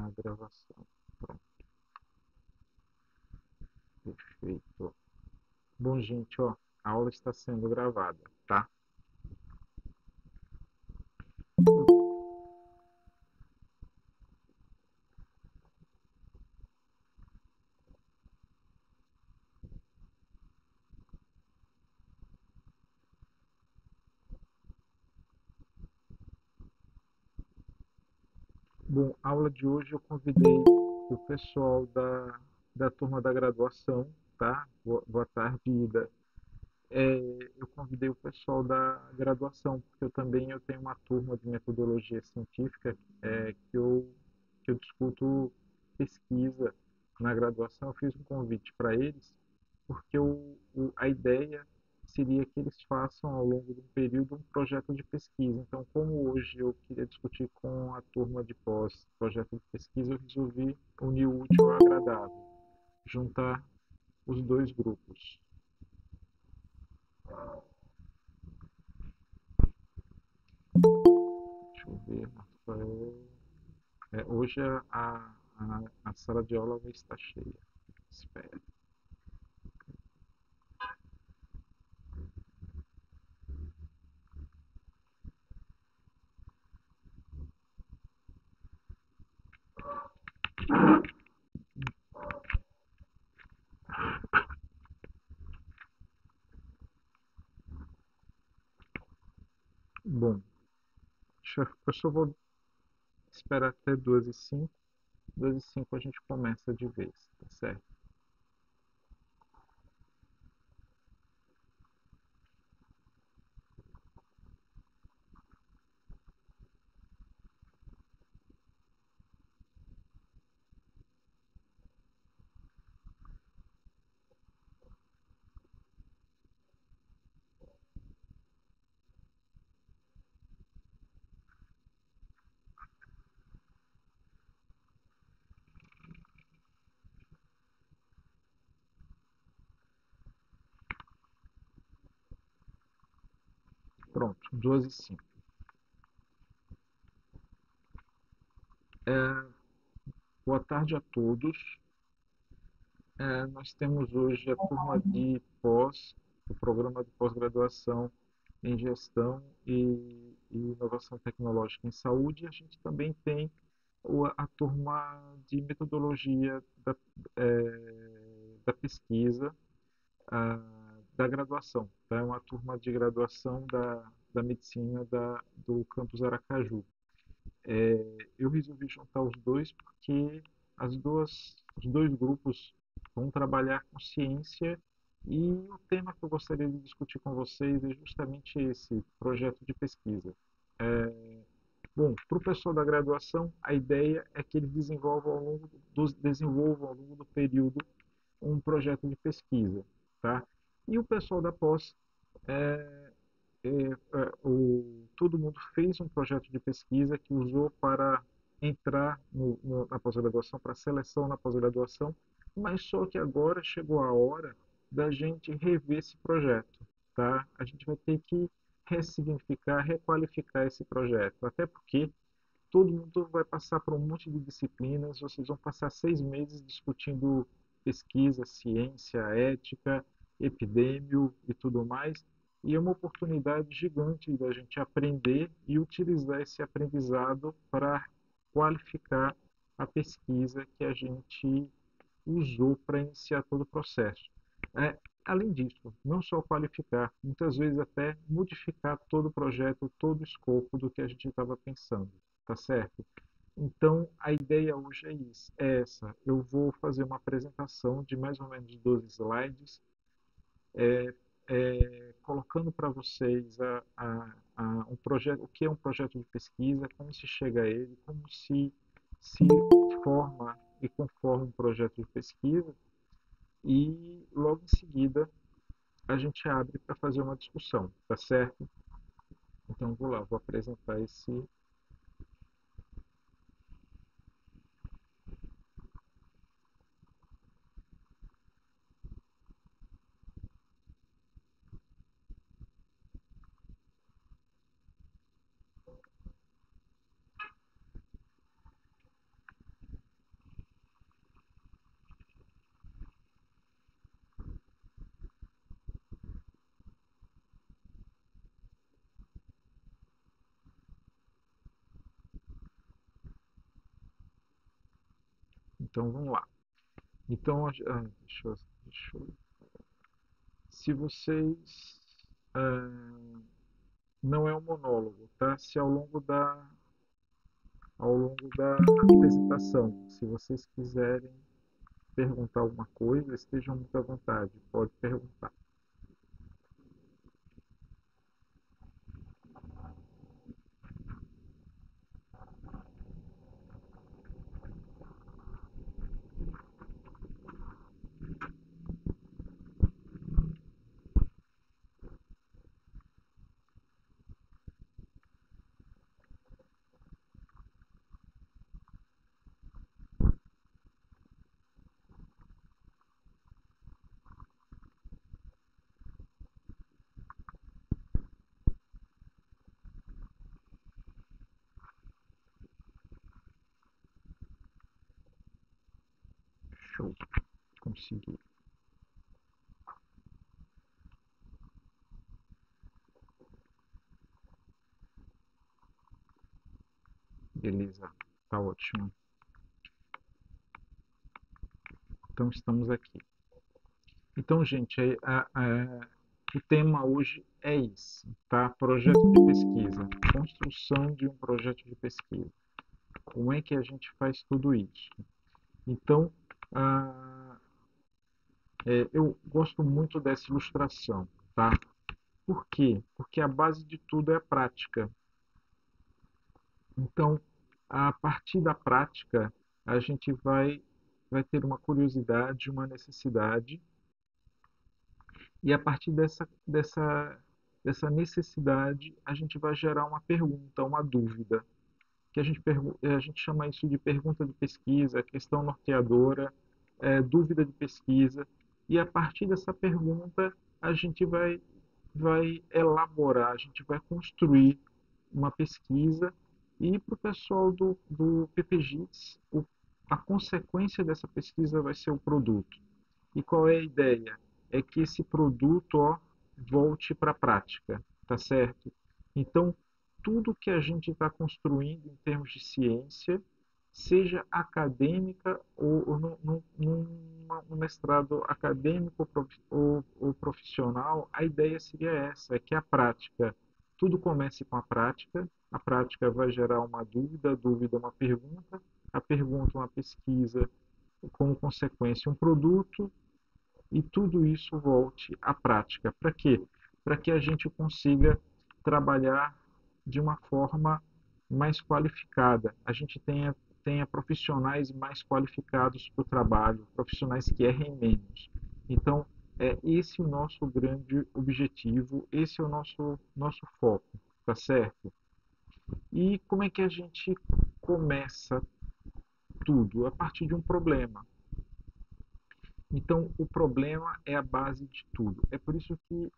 a gravação. Pronto, perfeito. Bom, gente, ó, a aula está sendo gravada, tá? Bom, a aula de hoje eu convidei o pessoal da turma da graduação, tá? Boa tarde, Ida. Eu convidei o pessoal da graduação, porque eu tenho uma turma de metodologia científica que eu discuto pesquisa na graduação. Eu fiz um convite para eles, porque a ideia seria que eles façam ao longo de um período um projeto de pesquisa. Então, como hoje eu queria discutir com a turma de pós projeto de pesquisa, eu resolvi unir o útil ao agradável, juntar os dois grupos. Deixa eu ver, Rafael. Hoje a sala de aula vai estar cheia. Espera. Bom, eu só vou esperar até 2h05. 2h05 a gente começa de vez, tá certo? Pronto, 2h05. É, boa tarde a todos. Nós temos hoje a turma de pós, o programa de pós-graduação em gestão e inovação tecnológica em saúde. A gente também tem a turma de metodologia da pesquisa, da graduação. Tá? É uma turma de graduação da medicina do campus Aracaju. Eu resolvi juntar os dois porque os dois grupos vão trabalhar com ciência e o tema que eu gostaria de discutir com vocês é justamente esse projeto de pesquisa. Bom, para o pessoal da graduação, a ideia é que eles desenvolvam ao longo do período um projeto de pesquisa, tá? E o pessoal da pós, é, todo mundo fez um projeto de pesquisa que usou para entrar na pós-graduação, para seleção na pós-graduação, mas só que agora chegou a hora da gente rever esse projeto, tá? A gente vai ter que ressignificar, requalificar esse projeto, até porque todo mundo vai passar por um monte de disciplinas, vocês vão passar 6 meses discutindo pesquisa, ciência, ética, epidêmio e tudo mais, e é uma oportunidade gigante da gente aprender e utilizar esse aprendizado para qualificar a pesquisa que a gente usou para iniciar todo o processo. É, Além disso, não só qualificar, muitas vezes até modificar todo o projeto, todo o escopo do que a gente estava pensando, tá certo? Então, a ideia hoje é essa. Eu vou fazer uma apresentação de mais ou menos 12 slides, colocando para vocês um projeto, o que é um projeto de pesquisa, como se chega a ele, como se forma e conforma um projeto de pesquisa, e logo em seguida a gente abre para fazer uma discussão, tá certo? Então vou lá, vou apresentar esse. Então, vamos lá. Então, deixa eu se vocês... não é um monólogo, tá? Se ao longo da apresentação, se vocês quiserem perguntar alguma coisa, estejam muito à vontade, pode perguntar. Show, consegui. Beleza, tá ótimo. Então, estamos aqui. Então, gente, o tema hoje é esse, tá? Projeto de pesquisa, construção de um projeto de pesquisa. Como é que a gente faz tudo isso? Então, ah, eu gosto muito dessa ilustração, tá? Por quê? Porque a base de tudo é a prática. Então, a partir da prática, a gente vai ter uma curiosidade, uma necessidade, e a partir dessa necessidade, a gente vai gerar uma pergunta, uma dúvida, que a gente chama isso de pergunta de pesquisa, questão norteadora, dúvida de pesquisa, e a partir dessa pergunta, a gente vai elaborar, a gente vai construir uma pesquisa e para o pessoal do PPGIS, a consequência dessa pesquisa vai ser o produto. E qual é a ideia? É que esse produto volte para a prática, tá certo? Então, tudo que a gente está construindo em termos de ciência, seja acadêmica ou num mestrado acadêmico ou profissional, a ideia seria essa, é que a prática, tudo comece com a prática vai gerar uma dúvida, a dúvida uma pergunta, a pergunta uma pesquisa, como consequência um produto, e tudo isso volte à prática. Para quê? Para que a gente consiga trabalhar de uma forma mais qualificada. A gente tenha profissionais mais qualificados para o trabalho, profissionais que errem menos. Então, é esse o nosso grande objetivo, esse é o nosso foco, tá certo? E como é que a gente começa tudo? A partir de um problema. Então, o problema é a base de tudo. É por isso que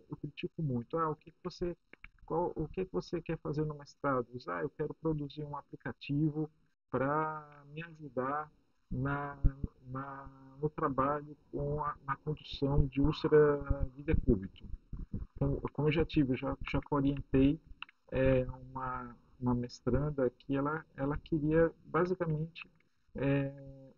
eu critico muito. O que você quer fazer no mestrado? Eu quero produzir um aplicativo para me ajudar na, no trabalho na condução de úlcera de decúbito. Como eu já tive, já orientei uma mestranda que ela queria basicamente é,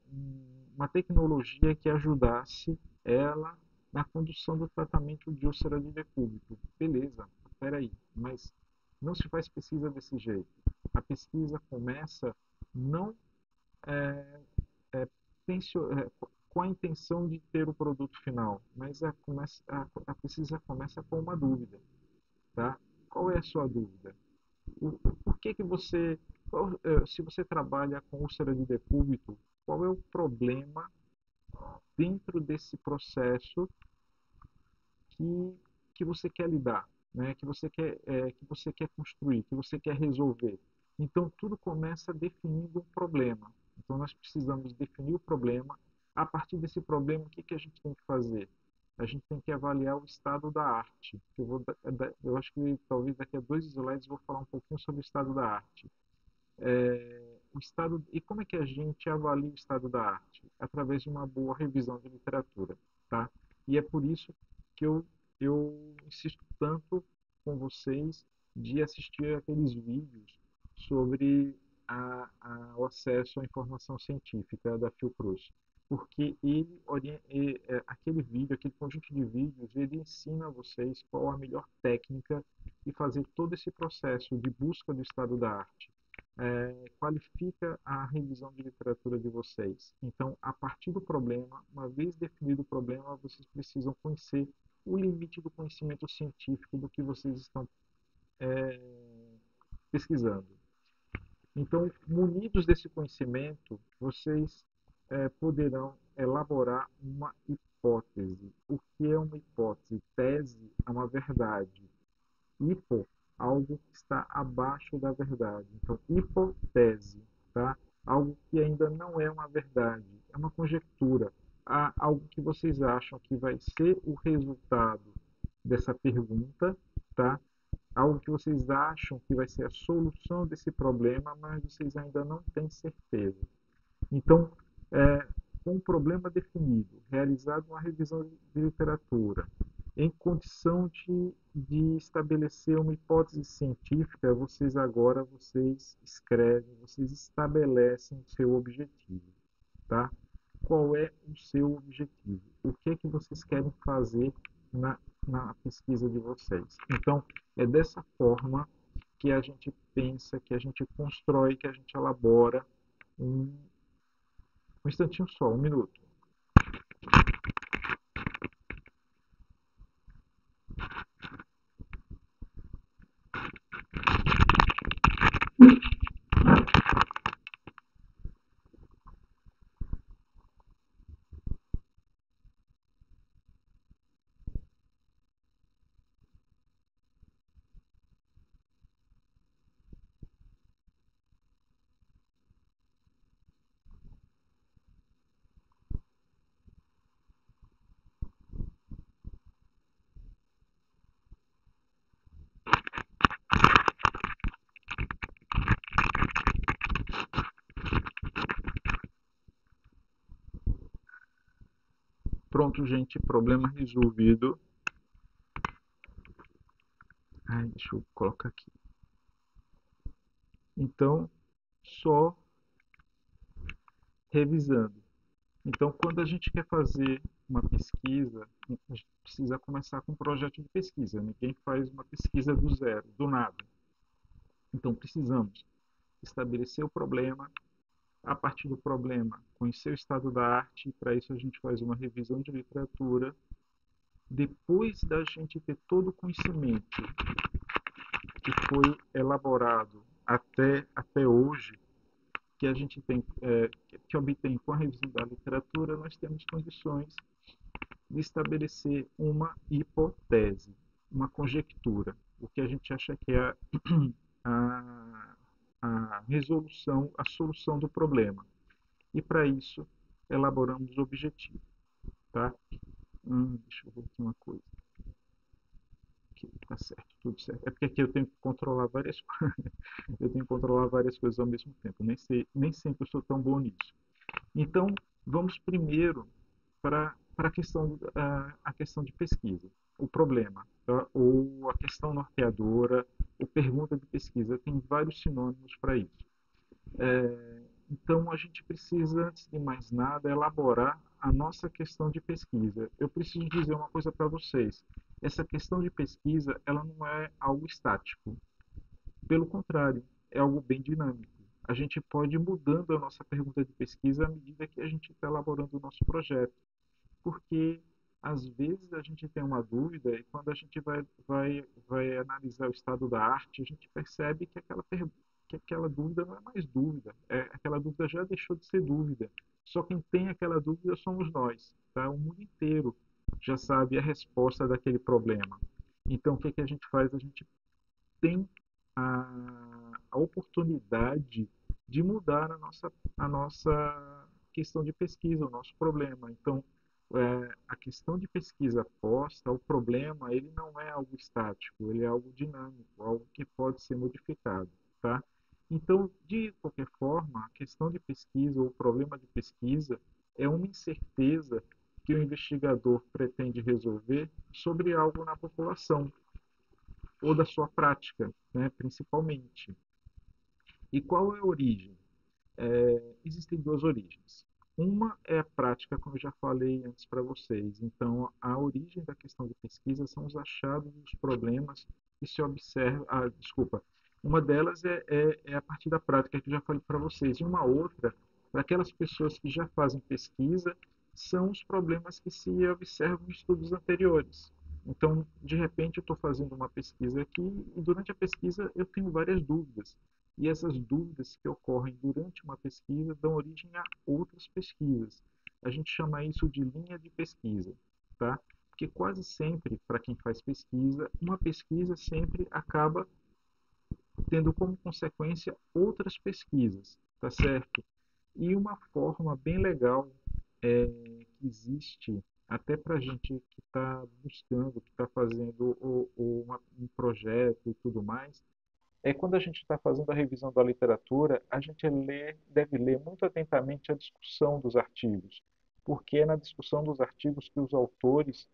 uma tecnologia que ajudasse ela na condução do tratamento de úlcera de decúbito. Beleza, peraí, mas não se faz pesquisa desse jeito. A pesquisa começa não é, é, com a intenção de ter o produto final, mas a pesquisa começa com uma dúvida, tá? Qual é a sua dúvida? Por que que você, se você trabalha com úlcera de decúbito, qual é o problema dentro desse processo que, que você quer lidar, né? Que você quer construir, que você quer resolver? Então, tudo começa definindo um problema. Então, nós precisamos definir o problema. A partir desse problema, o que que a gente tem que fazer? A gente tem que avaliar o estado da arte. Eu acho que talvez daqui a 2 slides eu vou falar um pouquinho sobre o estado da arte. E como é que a gente avalia o estado da arte? Através de uma boa revisão de literatura, tá? E é por isso que eu insisto tanto com vocês de assistir aqueles vídeos sobre ao acesso à informação científica da Fiocruz, porque aquele vídeo, aquele conjunto de vídeos, ele ensina a vocês qual a melhor técnica e fazer todo esse processo de busca do estado da arte. Qualifica a revisão de literatura de vocês. Então, a partir do problema, uma vez definido o problema, vocês precisam conhecer o limite do conhecimento científico do que vocês estão é, pesquisando. Então, munidos desse conhecimento, vocês poderão elaborar uma hipótese. O que é uma hipótese? Tese é uma verdade. Hipo, algo que está abaixo da verdade. Então, hipótese, tá? Algo que ainda não é uma verdade, é uma conjectura. Há algo que vocês acham que vai ser o resultado dessa pergunta, tá? Algo que vocês acham que vai ser a solução desse problema, mas vocês ainda não têm certeza. Então, com o problema definido, realizado uma revisão de literatura, em condição de estabelecer uma hipótese científica, vocês escrevem, vocês estabelecem o seu objetivo, tá? Qual é o seu objetivo? O que é que vocês querem fazer na, na pesquisa de vocês? Então, é dessa forma que a gente pensa, que a gente constrói, que a gente elabora um, um instantinho só, um minuto. Pronto, gente, problema resolvido. Ai, deixa eu colocar aqui. Então, só revisando. Então, quando a gente quer fazer uma pesquisa, a gente precisa começar com um projeto de pesquisa. Ninguém faz uma pesquisa do zero, do nada. Então, precisamos estabelecer o problema, a partir do problema, conhecer o estado da arte, e para isso a gente faz uma revisão de literatura. Depois da gente ter todo o conhecimento que foi elaborado até hoje, que a gente tem, que obtém com a revisão da literatura, nós temos condições de estabelecer uma hipótese, uma conjectura, o que a gente acha que é a, a resolução, a solução do problema. E para isso, elaboramos o objetivo. Tá? Deixa eu ver aqui uma coisa. Aqui, tá certo, tudo certo. É porque aqui eu tenho que controlar várias coisas. Eu tenho que controlar várias coisas ao mesmo tempo. Nem sempre eu sou tão bom nisso. Então, vamos primeiro para a questão de pesquisa. O problema, tá? Ou a questão norteadora, ou pergunta de pesquisa, tem vários sinônimos para isso. Então, a gente precisa, antes de mais nada, elaborar a nossa questão de pesquisa. Eu preciso dizer uma coisa para vocês. Essa questão de pesquisa, ela não é algo estático. Pelo contrário, é algo bem dinâmico. A gente pode ir mudando a nossa pergunta de pesquisa à medida que a gente está elaborando o nosso projeto. Porque, às vezes, a gente tem uma dúvida e quando a gente vai analisar o estado da arte, a gente percebe que aquela dúvida não é mais dúvida. Aquela dúvida já deixou de ser dúvida. Só quem tem aquela dúvida somos nós. Tá? O mundo inteiro já sabe a resposta daquele problema. Então, o que, que a gente faz? A gente tem a oportunidade de mudar a nossa questão de pesquisa, o nosso problema. Então, a questão de pesquisa posta, o problema, ele não é algo estático, ele é algo dinâmico, algo que pode ser modificado, tá? Então, de qualquer forma, a questão de pesquisa ou o problema de pesquisa é uma incerteza que o investigador pretende resolver sobre algo na população ou da sua prática, né, principalmente. E qual é a origem? Existem duas origens. Uma é a prática, como eu já falei antes para vocês. Então, a origem da questão de pesquisa são os achados dos problemas que se observa. Ah, desculpa. Uma delas é a partir da prática que eu já falei para vocês. E uma outra, para aquelas pessoas que já fazem pesquisa, são os problemas que se observam em estudos anteriores. Então, de repente, eu estou fazendo uma pesquisa aqui e durante a pesquisa eu tenho várias dúvidas. E essas dúvidas que ocorrem durante uma pesquisa dão origem a outras pesquisas. A gente chama isso de linha de pesquisa, tá? Porque quase sempre, para quem faz pesquisa, uma pesquisa sempre acaba tendo como consequência outras pesquisas, tá certo? E uma forma bem legal que existe, até para a gente que está buscando, que está fazendo um projeto e tudo mais, quando a gente está fazendo a revisão da literatura, a gente deve ler muito atentamente a discussão dos artigos, porque é na discussão dos artigos que os autores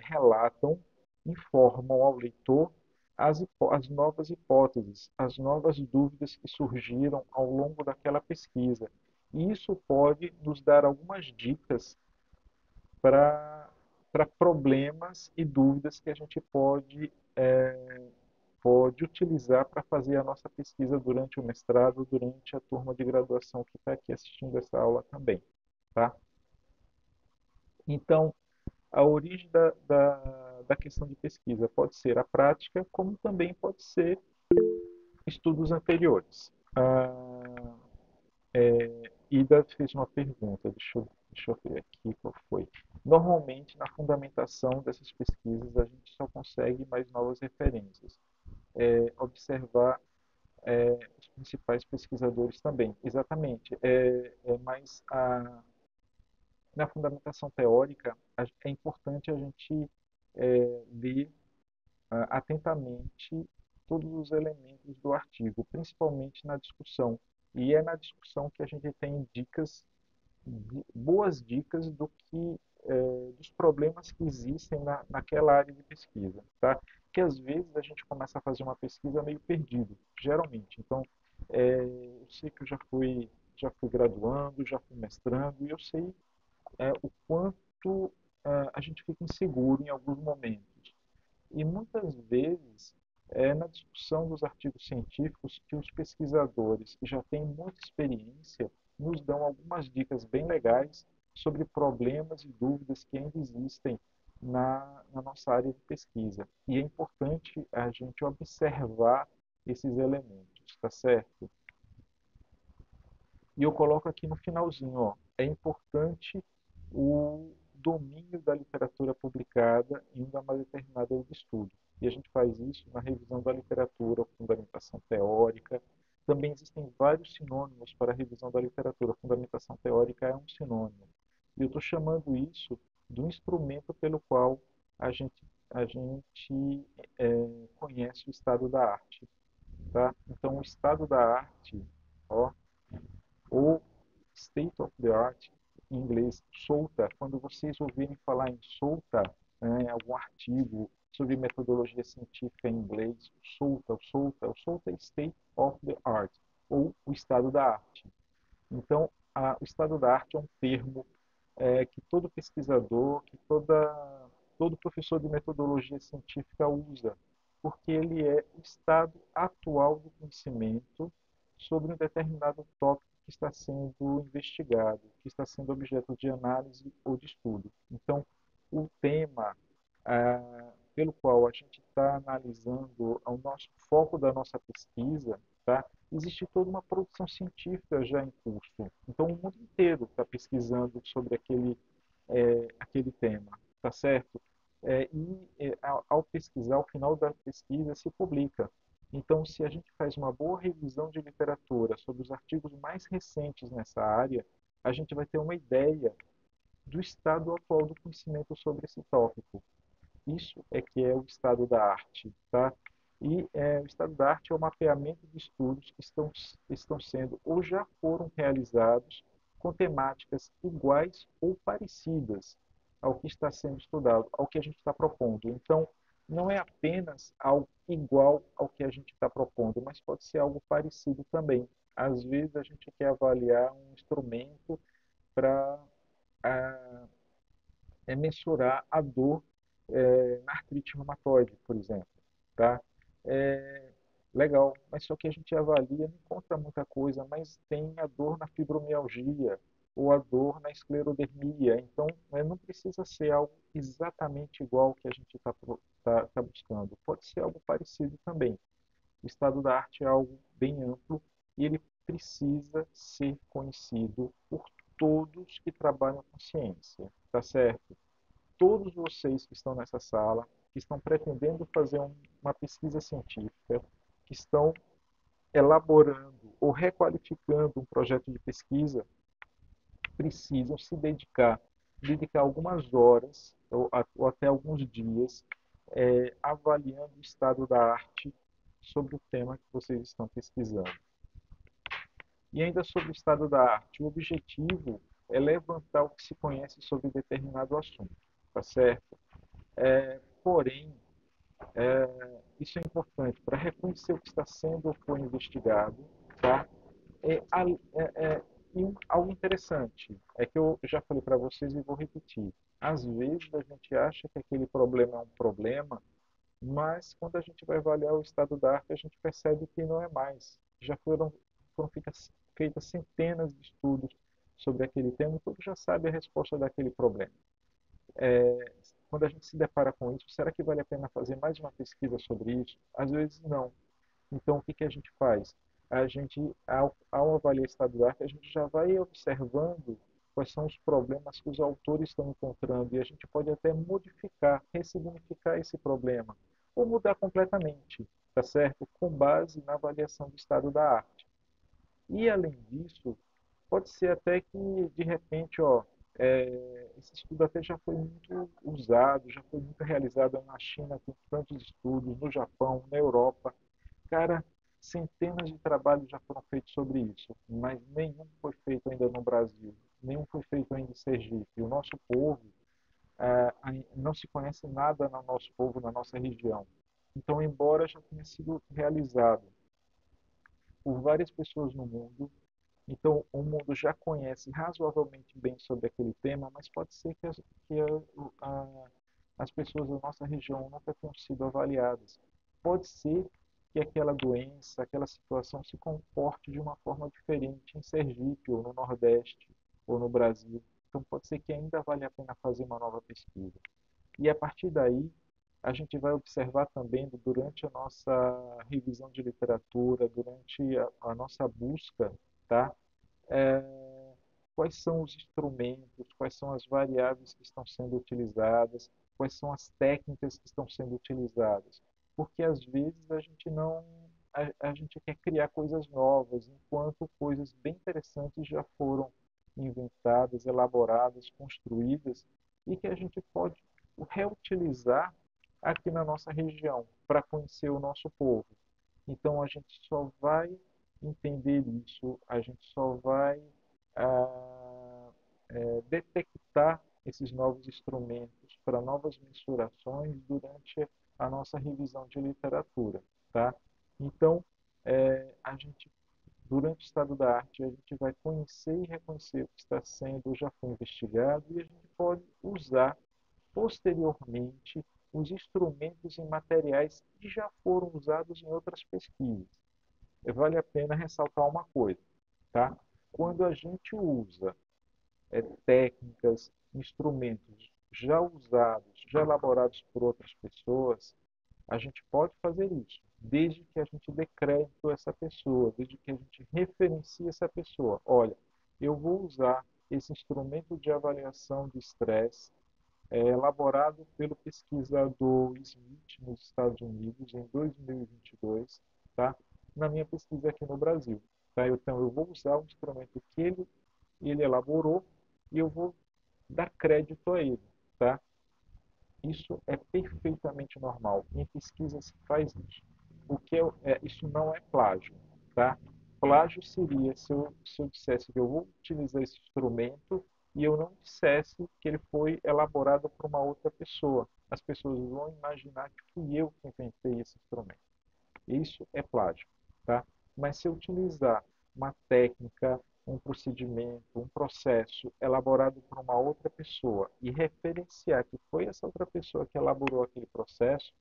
relatam, informam ao leitor as novas hipóteses, as novas dúvidas que surgiram ao longo daquela pesquisa. E isso pode nos dar algumas dicas para problemas e dúvidas que a gente pode utilizar para fazer a nossa pesquisa durante o mestrado, durante a turma de graduação que está aqui assistindo essa aula também, tá? Então, a origem da questão de pesquisa pode ser a prática, como também pode ser estudos anteriores. Ida fez uma pergunta, deixa eu ver aqui qual foi. Normalmente, na fundamentação dessas pesquisas, a gente só consegue mais novas referências. Observar os principais pesquisadores também. Exatamente. Mas na fundamentação teórica é importante a gente ler atentamente todos os elementos do artigo, principalmente na discussão. E é na discussão que a gente tem dicas, boas dicas dos problemas que existem naquela área de pesquisa, tá? Que às vezes a gente começa a fazer uma pesquisa meio perdido, geralmente. Então, eu sei que eu já fui graduando, já fui mestrando, e eu sei o quanto a gente fica inseguro em alguns momentos. E muitas vezes é na discussão dos artigos científicos que os pesquisadores que já têm muita experiência nos dão algumas dicas bem legais sobre problemas e dúvidas que ainda existem na nossa área de pesquisa. E é importante a gente observar esses elementos, tá certo? E eu coloco aqui no finalzinho, ó, é importante o domínio da literatura publicada em uma determinada área de estudo. E a gente faz isso na revisão da literatura, fundamentação teórica. Também existem vários sinônimos para a revisão da literatura. Fundamentação teórica é um sinônimo. E eu estou chamando isso do instrumento pelo qual a gente conhece o estado da arte. Tá? Então, o estado da arte, ó, ou state of the art, em inglês, solta, quando vocês ouvirem falar em solta, né, algum artigo sobre metodologia científica em inglês, o solta é state of the art, ou o estado da arte. Então, o estado da arte é um termo que todo pesquisador, todo professor de metodologia científica usa, porque ele é o estado atual do conhecimento sobre um determinado tópico que está sendo investigado, que está sendo objeto de análise ou de estudo. Então, o tema pelo qual a gente está analisando o nosso foco da nossa pesquisa, tá? Existe toda uma produção científica já em curso. Então, o mundo inteiro está pesquisando sobre aquele tema, tá certo? Ao pesquisar, ao final da pesquisa, se publica. Então, se a gente faz uma boa revisão de literatura sobre os artigos mais recentes nessa área, a gente vai ter uma ideia do estado atual do conhecimento sobre esse tópico. Isso é que é o estado da arte, tá? E o estado da arte é o mapeamento de estudos que estão sendo ou já foram realizados com temáticas iguais ou parecidas ao que está sendo estudado, ao que a gente está propondo. Então, não é apenas algo igual ao que a gente está propondo, mas pode ser algo parecido também. Às vezes a gente quer avaliar um instrumento para mensurar a dor na artrite reumatoide, por exemplo. Tá? É, legal, mas só que a gente avalia, não encontra muita coisa, mas tem a dor na fibromialgia ou a dor na esclerodermia. Então, não precisa ser algo exatamente igual ao que a gente está buscando. Pode ser algo parecido também. O estado da arte é algo bem amplo e ele precisa ser conhecido por todos que trabalham com ciência, tá certo? Todos vocês que estão nessa sala, que estão pretendendo fazer uma pesquisa científica, que estão elaborando ou requalificando um projeto de pesquisa, precisam se dedicar algumas horas ou até alguns dias avaliando o estado da arte sobre o tema que vocês estão pesquisando. E ainda sobre o estado da arte, o objetivo é levantar o que se conhece sobre determinado assunto, tá certo? Porém, isso é importante para reconhecer o que está sendo ou foi investigado, tá? É, algo interessante é que eu já falei para vocês e vou repetir. Às vezes a gente acha que aquele problema é um problema, mas quando a gente vai avaliar o estado da arte, a gente percebe que não é mais. Foram feitas centenas de estudos sobre aquele tema e todos já sabem a resposta daquele problema. Quando a gente se depara com isso, será que vale a pena fazer mais uma pesquisa sobre isso? Às vezes não. Então, o que que a gente faz? A gente, ao avaliar o estado da arte, a gente já vai observando quais são os problemas que os autores estão encontrando e a gente pode até modificar, ressignificar esse problema ou mudar completamente, tá certo? Com base na avaliação do estado da arte. E além disso, pode ser até que de repente, esse estudo até já foi muito usado, já foi muito realizado na China com tantos estudos, no Japão, na Europa. Cara, centenas de trabalhos já foram feitos sobre isso, mas nenhum foi feito ainda no Brasil, nenhum foi feito ainda em Sergipe. O nosso povo, não se conhece nada no nosso povo, na nossa região. Então, embora já tenha sido realizado por várias pessoas no mundo, então o mundo já conhece razoavelmente bem sobre aquele tema, mas pode ser as pessoas da nossa região nunca tenham sido avaliadas. Pode ser que aquela doença, aquela situação se comporte de uma forma diferente em Sergipe, ou no Nordeste, ou no Brasil. Então pode ser que ainda valha a pena fazer uma nova pesquisa. E a partir daí, a gente vai observar também, durante a nossa revisão de literatura, durante a nossa busca, tá? Quais são os instrumentos, quais são as variáveis que estão sendo utilizadas, quais são as técnicas que estão sendo utilizadas. Porque às vezes a gente não a gente quer criar coisas novas, enquanto coisas bem interessantes já foram inventadas, elaboradas, construídas e que a gente pode reutilizar aqui na nossa região para conhecer o nosso povo. Então a gente só vai entender isso, a gente só vai detectar esses novos instrumentos para novas mensurações durante a nossa revisão de literatura, tá? Então, a gente, durante o estado da arte, a gente vai conhecer e reconhecer o que está sendo, já foi investigado, e a gente pode usar posteriormente os instrumentos e materiais que já foram usados em outras pesquisas. Vale a pena ressaltar uma coisa, tá? Quando a gente usa técnicas, instrumentos já usados, já elaborados por outras pessoas, a gente pode fazer isso, desde que a gente dê crédito a essa pessoa, desde que a gente referencie essa pessoa. Olha, eu vou usar esse instrumento de avaliação de estresse elaborado pelo pesquisador Smith nos Estados Unidos em 2022, tá? Na minha pesquisa aqui no Brasil. Tá? Então, eu vou usar o instrumento que ele elaborou e eu vou dar crédito a ele. Tá? Isso é perfeitamente normal. Em pesquisa se faz isso. Isso não é plágio. Tá? Plágio seria se eu dissesse que eu vou utilizar esse instrumento e eu não dissesse que ele foi elaborado por uma outra pessoa. As pessoas vão imaginar que fui eu que inventei esse instrumento. Isso é plágio, tá? Mas se eu utilizar uma técnica, um procedimento, um processo elaborado por uma outra pessoa e referenciar que foi essa outra pessoa que elaborou aquele processo,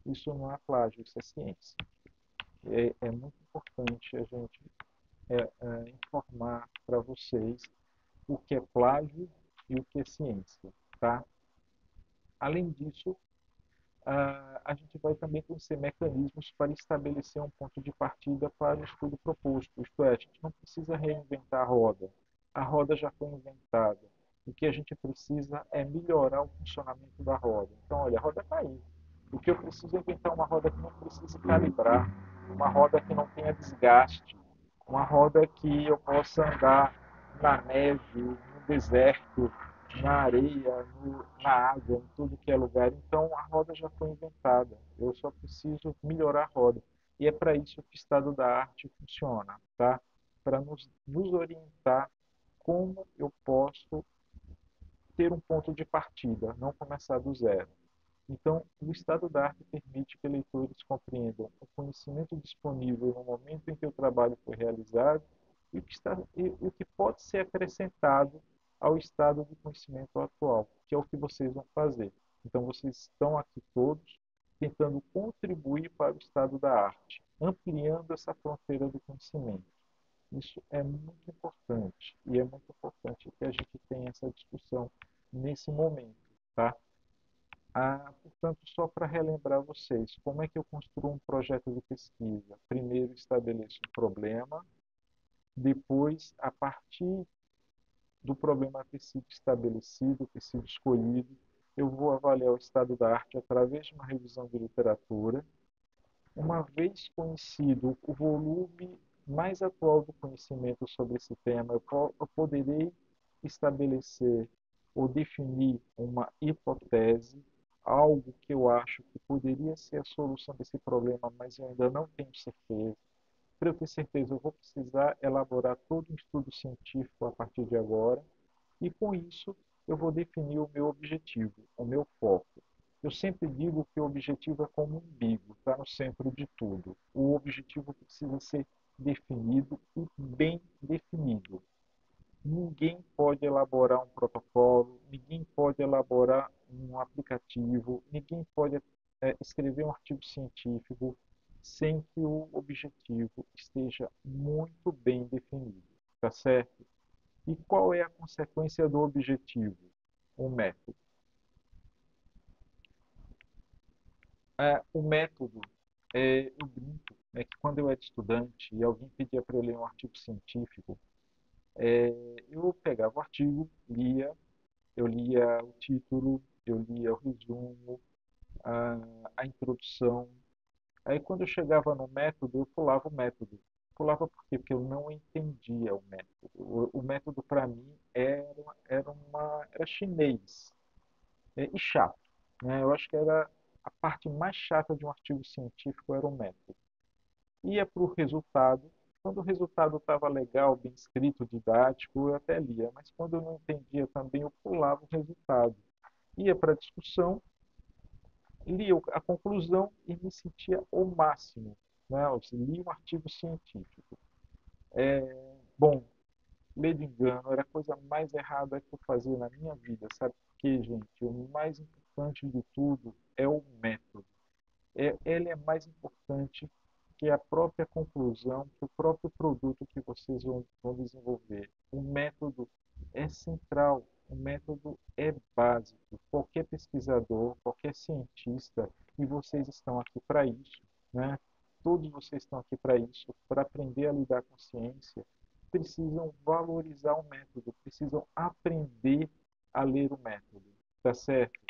isso não é plágio, isso é ciência. É muito importante a gente informar para vocês o que é plágio e o que é ciência, tá? Além disso, a gente vai também conhecer mecanismos para estabelecer um ponto de partida para o estudo proposto. Isto é, a gente não precisa reinventar a roda. A roda já foi inventada. O que a gente precisa é melhorar o funcionamento da roda. Então, olha, a roda está aí. O que eu preciso é inventar uma roda que não precise calibrar, uma roda que não tenha desgaste, uma roda que eu possa andar na neve, no deserto, na areia, na água, em tudo que é lugar. Então a roda já foi inventada. Eu só preciso melhorar a roda. E é para isso que o estado da arte funciona, tá? Para nos orientar como eu posso ter um ponto de partida, não começar do zero. Então, o estado da arte permite que leitores compreendam o conhecimento disponível no momento em que o trabalho foi realizado e o que pode ser acrescentado ao estado de conhecimento atual, que é o que vocês vão fazer. Então, vocês estão aqui todos tentando contribuir para o estado da arte, ampliando essa fronteira do conhecimento. Isso é muito importante e é muito importante que a gente tenha essa discussão nesse momento, tá? Portanto, só para relembrar vocês, como é que eu construo um projeto de pesquisa? Primeiro estabeleço um problema, depois, a partir do problema ter sido estabelecido, ter sido escolhido, eu vou avaliar o estado da arte através de uma revisão de literatura. Uma vez conhecido o volume mais atual do conhecimento sobre esse tema, eu poderei estabelecer ou definir uma hipótese, algo que eu acho que poderia ser a solução desse problema, mas eu ainda não tenho certeza. Para eu ter certeza, eu vou precisar elaborar todo um estudo científico a partir de agora, e com isso eu vou definir o meu objetivo, o meu foco. Eu sempre digo que o objetivo é como um umbigo, está no centro de tudo. O objetivo precisa ser definido e bem definido. Ninguém pode elaborar um protocolo, ninguém pode elaborar um aplicativo, ninguém pode escrever um artigo científico sem que o objetivo esteja muito bem definido, tá certo? E qual é a consequência do objetivo? O método. O método, eu brinco, é que quando eu era estudante e alguém pedia para eu ler um artigo científico, eu pegava o artigo, eu lia o título, eu lia o resumo, a introdução. Aí quando eu chegava no método, eu pulava o método. Pulava por quê? Porque eu não entendia o método. O método para mim era chinês, e chato, né? Eu acho que era a parte mais chata de um artigo científico era o método. Ia para o resultado. Quando o resultado estava legal, bem escrito, didático, eu até lia, mas quando eu não entendia também, eu pulava o resultado. Ia para a discussão, lia a conclusão e me sentia o máximo. Né? Eu li um artigo científico. Bom, ler de engano era a coisa mais errada que eu fazia na minha vida, sabe? Porque, gente, o mais importante de tudo é o método. Ele é mais importante que a própria conclusão, que o próprio produto que vocês vão desenvolver. O método é central, o método é básico. Qualquer pesquisador, qualquer cientista, e vocês estão aqui para isso, né? Todos vocês estão aqui para isso, para aprender a lidar com ciência, precisam valorizar o método, precisam aprender a ler o método, tá certo?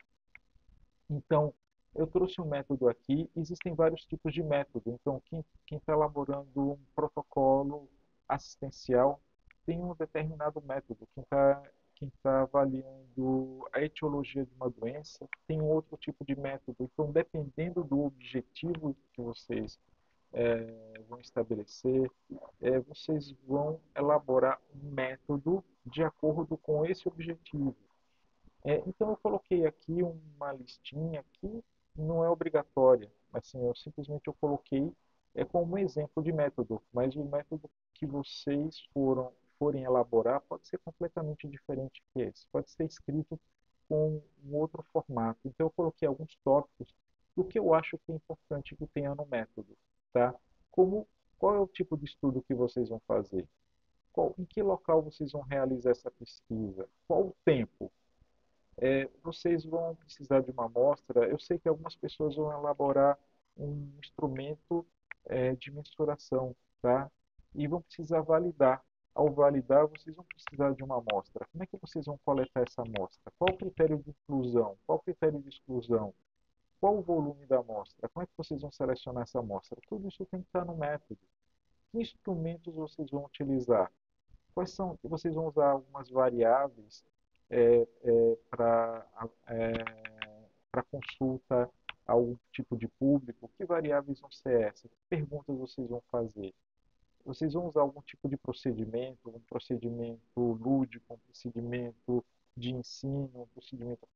Então, eu trouxe um método aqui, existem vários tipos de método. Então, quem está elaborando um protocolo assistencial tem um determinado método. Quem tá avaliando a etiologia de uma doença tem um outro tipo de método. Então, dependendo do objetivo que vocês vão estabelecer, vocês vão elaborar um método de acordo com esse objetivo. Então, eu coloquei aqui uma listinha que não é obrigatória, assim, eu coloquei como um exemplo de método, mas o método que vocês forem elaborar pode ser completamente diferente que esse, pode ser escrito com um outro formato. Então, eu coloquei alguns tópicos do que eu acho que é importante que tenha no método, tá? Como, qual é o tipo de estudo que vocês vão fazer? Em que local vocês vão realizar essa pesquisa? Qual o tempo? Vocês vão precisar de uma amostra. Eu sei que algumas pessoas vão elaborar um instrumento de mensuração, tá? E vão precisar validar. Ao validar, vocês vão precisar de uma amostra. Como é que vocês vão coletar essa amostra? Qual o critério de inclusão? Qual o critério de exclusão? Qual o volume da amostra? Como é que vocês vão selecionar essa amostra? Tudo isso tem que estar no método. Que instrumentos vocês vão utilizar? Quais são? Vocês vão usar algumas variáveis para consulta a algum tipo de público? Que variáveis vão ser essas? Que perguntas vocês vão fazer? Vocês vão usar algum tipo de procedimento, um procedimento lúdico, um procedimento de ensino, um procedimento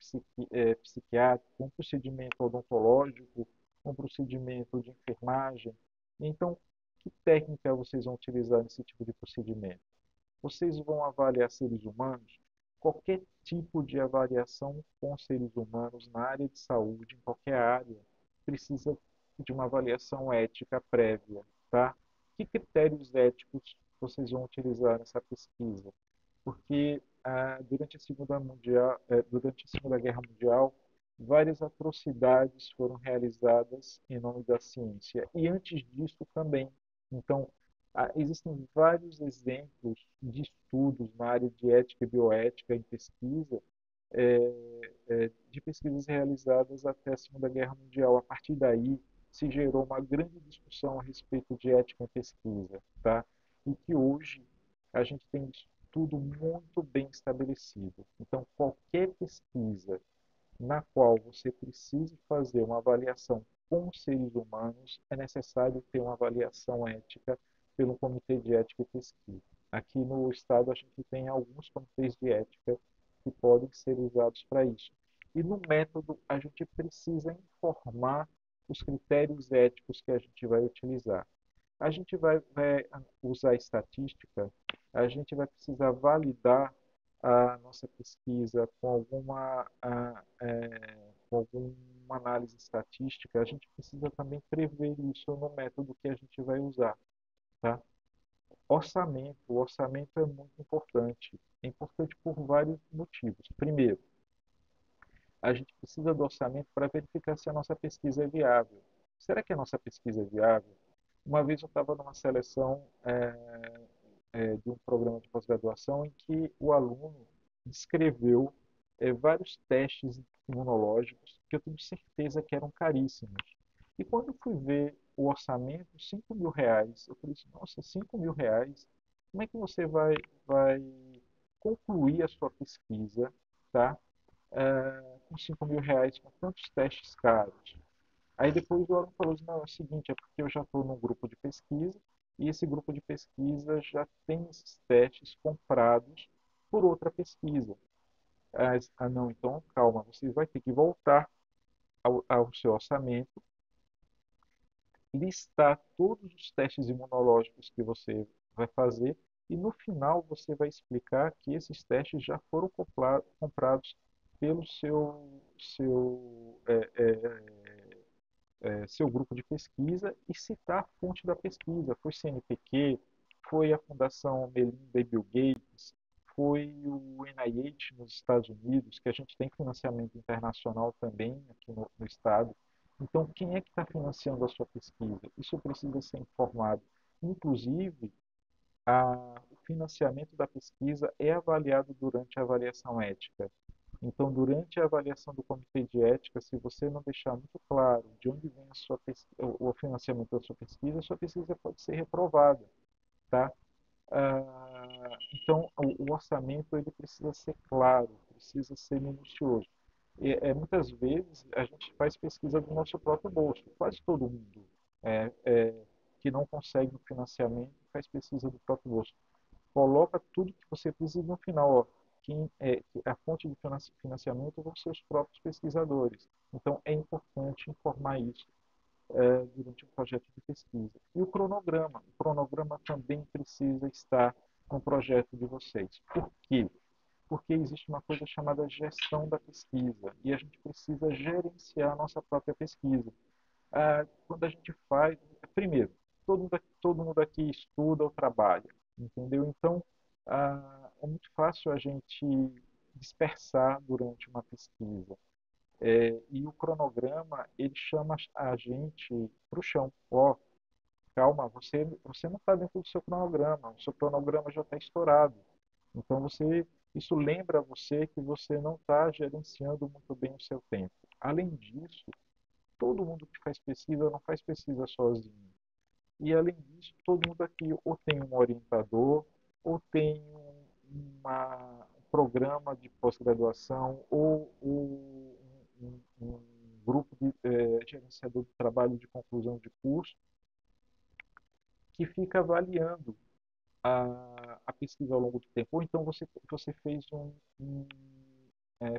psiquiátrico, um procedimento odontológico, um procedimento de enfermagem? Então, que técnica vocês vão utilizar nesse tipo de procedimento? Vocês vão avaliar seres humanos? Qualquer tipo de avaliação com seres humanos na área de saúde, em qualquer área, precisa de uma avaliação ética prévia, tá? Que critérios éticos vocês vão utilizar nessa pesquisa? Porque durante a Segunda Guerra Mundial, várias atrocidades foram realizadas em nome da ciência. E antes disso também. Então, existem vários exemplos de estudos na área de ética e bioética em pesquisa, de pesquisas realizadas até a Segunda Guerra Mundial. A partir daí, se gerou uma grande discussão a respeito de ética em pesquisa, tá? E que hoje a gente tem tudo muito bem estabelecido. Então, qualquer pesquisa na qual você precise fazer uma avaliação com seres humanos, é necessário ter uma avaliação ética pelo Comitê de Ética e Pesquisa. Aqui no Estado, a gente tem alguns comitês de ética que podem ser usados para isso. E no método, a gente precisa informar os critérios éticos que a gente vai utilizar. A gente vai usar estatística, a gente vai precisar validar a nossa pesquisa com alguma análise estatística, a gente precisa também prever isso no método que a gente vai usar, tá? Orçamento. O orçamento é muito importante. É importante por vários motivos. Primeiro, a gente precisa do orçamento para verificar se a nossa pesquisa é viável. Será que a nossa pesquisa é viável? Uma vez eu estava numa seleção de um programa de pós-graduação em que o aluno descreveu vários testes imunológicos que eu tenho certeza que eram caríssimos. E quando eu fui ver o orçamento, R$ 5.000, eu falei assim, nossa, R$ 5.000? Como é que você vai concluir a sua pesquisa, tá? Com R$ 5.000, com tantos testes caros? Aí depois o aluno falou assim, não, é o seguinte, é porque eu já estou num grupo de pesquisa e esse grupo de pesquisa já tem esses testes comprados por outra pesquisa. Não, então calma, você vai ter que voltar ao seu orçamento, listar todos os testes imunológicos que você vai fazer e no final você vai explicar que esses testes já foram comprados pelo seu grupo de pesquisa e citar a fonte da pesquisa. Foi CNPq, foi a Fundação Melinda e Bill Gates, foi o NIH nos Estados Unidos, que a gente tem financiamento internacional também aqui no estado. Então, quem é que está financiando a sua pesquisa? Isso precisa ser informado. Inclusive, o financiamento da pesquisa é avaliado durante a avaliação ética. Então, durante a avaliação do comitê de ética, se você não deixar muito claro de onde vem o financiamento da sua pesquisa pode ser reprovada, tá? Então, o orçamento ele precisa ser claro, precisa ser minucioso. Muitas vezes a gente faz pesquisa do nosso próprio bolso, quase todo mundo é, é, que não consegue o financiamento faz pesquisa do próprio bolso. coloca tudo que você precisa no final, ó, que a fonte de financiamento vão ser os próprios pesquisadores. Então, é importante informar isso durante o projeto de pesquisa. E o cronograma também precisa estar no projeto de vocês. Por quê? Porque existe uma coisa chamada gestão da pesquisa e a gente precisa gerenciar a nossa própria pesquisa. Quando a gente faz, primeiro, todo mundo aqui estuda ou trabalha, entendeu? Então, é muito fácil a gente dispersar durante uma pesquisa. E o cronograma, ele chama a gente para o chão. Ó, calma, você não está dentro do seu cronograma já está estourado. Então, isso lembra você que você não está gerenciando muito bem o seu tempo. Além disso, todo mundo que faz pesquisa não faz pesquisa sozinho. E além disso, todo mundo aqui ou tem um orientador, ou tem um programa de pós-graduação, ou um grupo de gerenciador de trabalho de conclusão de curso, que fica avaliando a pesquisa ao longo do tempo. Ou então você fez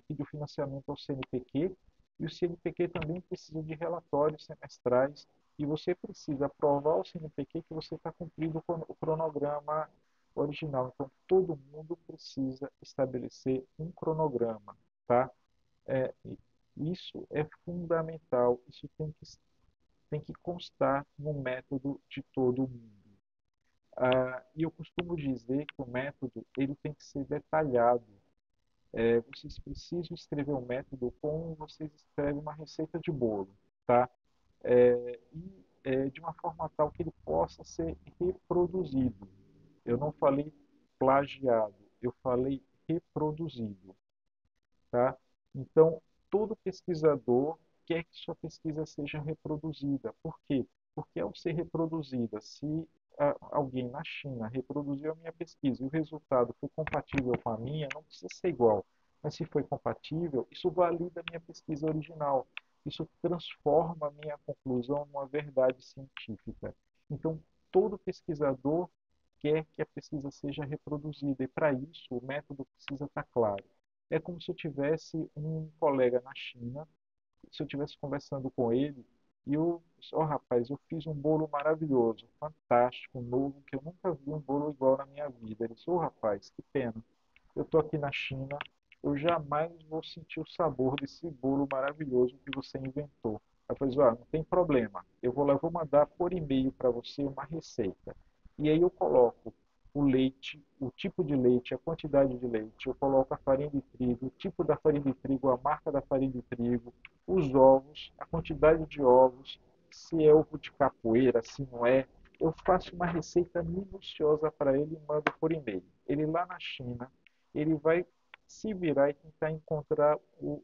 pediu financiamento ao CNPq, e o CNPq também precisa de relatórios semestrais, e você precisa provar ao CNPq que você está cumprindo o cronograma original. Então, todo mundo precisa estabelecer um cronograma, tá? É, isso é fundamental, isso tem que constar no método de todo mundo. E eu costumo dizer que o método ele tem que ser detalhado. Vocês precisam escrever um método como vocês escrevem uma receita de bolo, tá? De uma forma tal que ele possa ser reproduzido. Eu não falei plagiado, eu falei reproduzido, tá? Então, todo pesquisador quer que sua pesquisa seja reproduzida. Por quê? Porque ao ser reproduzida, se alguém na China reproduziu a minha pesquisa e o resultado foi compatível com a minha, não precisa ser igual, mas se foi compatível, isso valida a minha pesquisa original. Isso transforma a minha conclusão numa verdade científica. Então, todo pesquisador quer que a pesquisa seja reproduzida, e para isso o método precisa estar claro. É como se eu tivesse um colega na China, se eu estivesse conversando com ele, e eu, ó rapaz, eu fiz um bolo maravilhoso, fantástico, novo, que eu nunca vi um bolo igual na minha vida. Ele disse, ô rapaz, que pena, eu estou aqui na China, eu jamais vou sentir o sabor desse bolo maravilhoso que você inventou. Aí eu falei, não tem problema, vou mandar por e-mail para você uma receita. E aí eu coloco o leite, o tipo de leite, a quantidade de leite, eu coloco a farinha de trigo, o tipo da farinha de trigo, a marca da farinha de trigo, os ovos, a quantidade de ovos, se é ovo de capoeira, se não é. Eu faço uma receita minuciosa para ele e mando por e-mail. Ele lá na China, ele vai se virar e tentar encontrar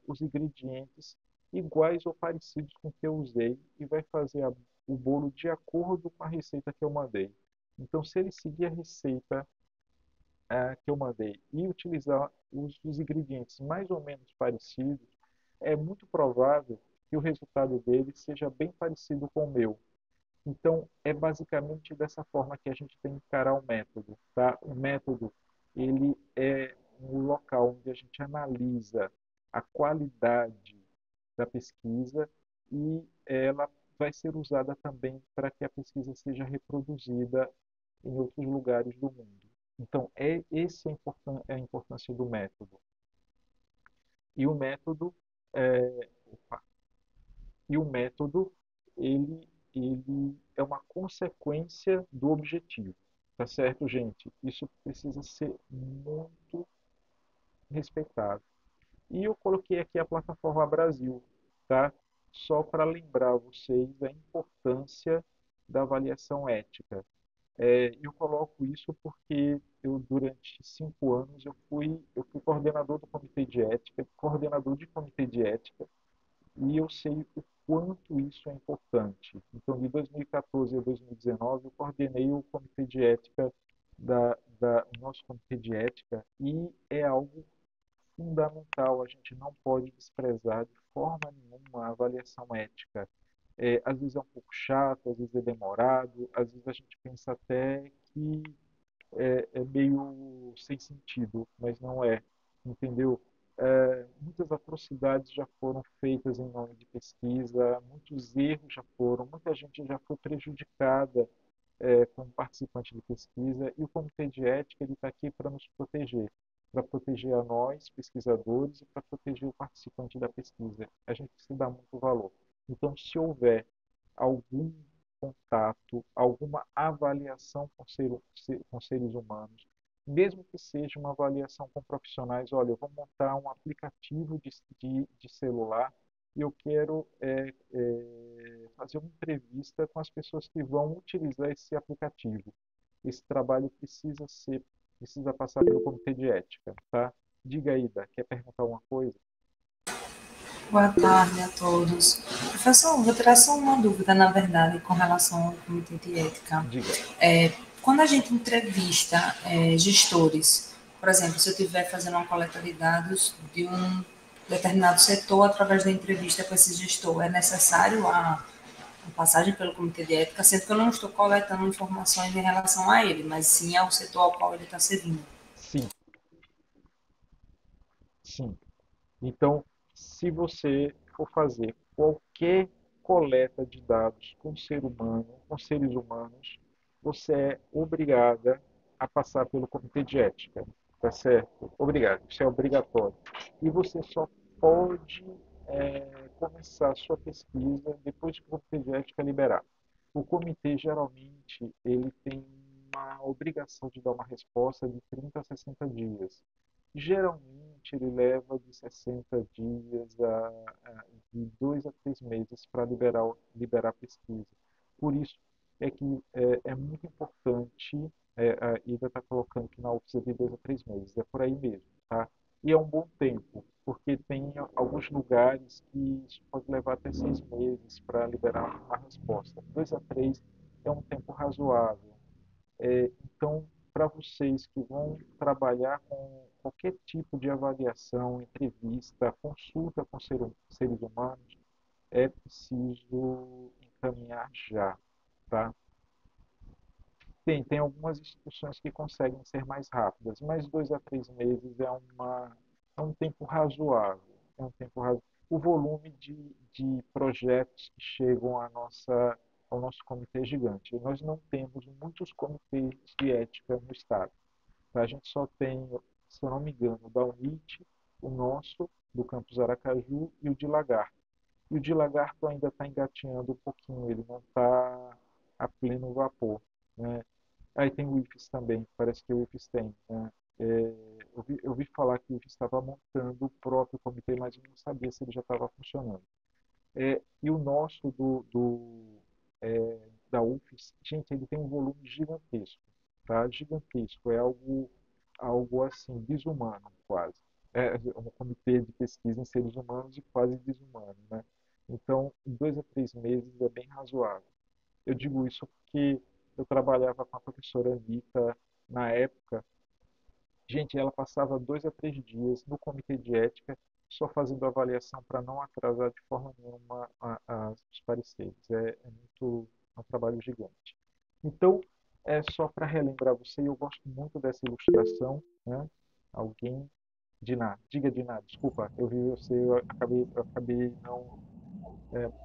os ingredientes iguais ou parecidos com o que eu usei e vai fazer o bolo de acordo com a receita que eu mandei. Então, se ele seguir a receita que eu mandei e utilizar os ingredientes mais ou menos parecidos, é muito provável que o resultado dele seja bem parecido com o meu. Então, é basicamente dessa forma que a gente tem que encarar o método, tá? O método, ele é um local onde a gente analisa a qualidade da pesquisa e ela vai ser usada também para que a pesquisa seja reproduzida em outros lugares do mundo. Então, é a importância do método. E o método, opa, e o método ele é uma consequência do objetivo. Tá certo, gente? Isso precisa ser muito respeitado. E eu coloquei aqui a plataforma Brasil, tá? Só para lembrar vocês da importância da avaliação ética. Eu coloco isso porque durante 5 anos, eu fui coordenador do comitê de ética, coordenador de comitê de ética, e eu sei o quanto isso é importante. Então, de 2014 a 2019, eu coordenei o comitê de ética o nosso comitê de ética, e é algo fundamental. A gente não pode desprezar de forma nenhuma a avaliação ética. Às vezes é um pouco chato, às vezes é demorado, às vezes a gente pensa até que é meio sem sentido, mas não é, entendeu? Muitas atrocidades já foram feitas em nome de pesquisa, muitos erros já foram, muita gente já foi prejudicada como participante de pesquisa, e o Comitê de Ética ele está aqui para proteger a nós, pesquisadores, e para proteger o participante da pesquisa. A gente se dá muito valor. Então, se houver algum contato, alguma avaliação com seres humanos, mesmo que seja uma avaliação com profissionais, olha, eu vou montar um aplicativo de celular e eu quero fazer uma entrevista com as pessoas que vão utilizar esse aplicativo. Esse trabalho precisa passar pelo comitê de ética, tá? Diga aí, Ida, quer perguntar alguma coisa? Boa tarde a todos. Professor, vou tirar só uma dúvida, na verdade, com relação ao comitê de ética. Diga. É, quando a gente entrevista gestores, por exemplo, se eu estiver fazendo uma coleta de dados de um determinado setor através da entrevista com esse gestor, é necessário a passagem pelo comitê de ética, sendo que eu não estou coletando informações em relação a ele, mas sim ao setor ao qual ele está servindo. Sim, sim. Então, se você for fazer qualquer coleta de dados com ser humano, com seres humanos, você é obrigada a passar pelo comitê de ética, tá certo? Obrigado, isso é obrigatório. E você só pode começar a sua pesquisa depois que o comitê de ética liberar. O comitê geralmente ele tem uma obrigação de dar uma resposta de 30 a 60 dias. Geralmente ele leva de 60 dias de 2 a 3 meses para liberar a pesquisa. Por isso é que é muito importante, a Ida está colocando que na UFSA de 2 a 3 meses, é por aí mesmo, tá? E é um bom tempo, porque tem alguns lugares que isso pode levar até 6 meses para liberar uma resposta. 2 a 3 é um tempo razoável. Então, para vocês que vão trabalhar com qualquer tipo de avaliação, entrevista, consulta com seres humanos, é preciso encaminhar já, tá? Tem algumas instituições que conseguem ser mais rápidas, mas 2 a 3 meses é um tempo razoável. É um tempo razoável. O volume de projetos que chegam ao nosso comitê é gigante. Nós não temos muitos comitês de ética no Estado. A gente só tem, se eu não me engano, o da UNIT, o nosso, do campus Aracaju, e o de Lagarto. E o de Lagarto ainda está engatinhando um pouquinho, ele não está a pleno vapor, né? Aí tem o IFES também, parece que o IFES tem, né? Eu vi falar que o IFES estava montando o próprio comitê, mas eu não sabia se ele já estava funcionando. E o nosso da UFES, gente, ele tem um volume gigantesco, tá? Gigantesco, é algo assim, desumano quase. É um comitê de pesquisa em seres humanos e quase desumano, né? Então, 2 a 3 meses é bem razoável. Eu digo isso porque eu trabalhava com a professora Anitta na época. Gente, ela passava 2 a 3 dias no comitê de ética só fazendo avaliação para não atrasar de forma nenhuma os pareceres. É um trabalho gigante. Então, é só para relembrar você, eu gosto muito dessa ilustração, né? Alguém de nada, diga de nada, desculpa, eu vi você, eu acabei não,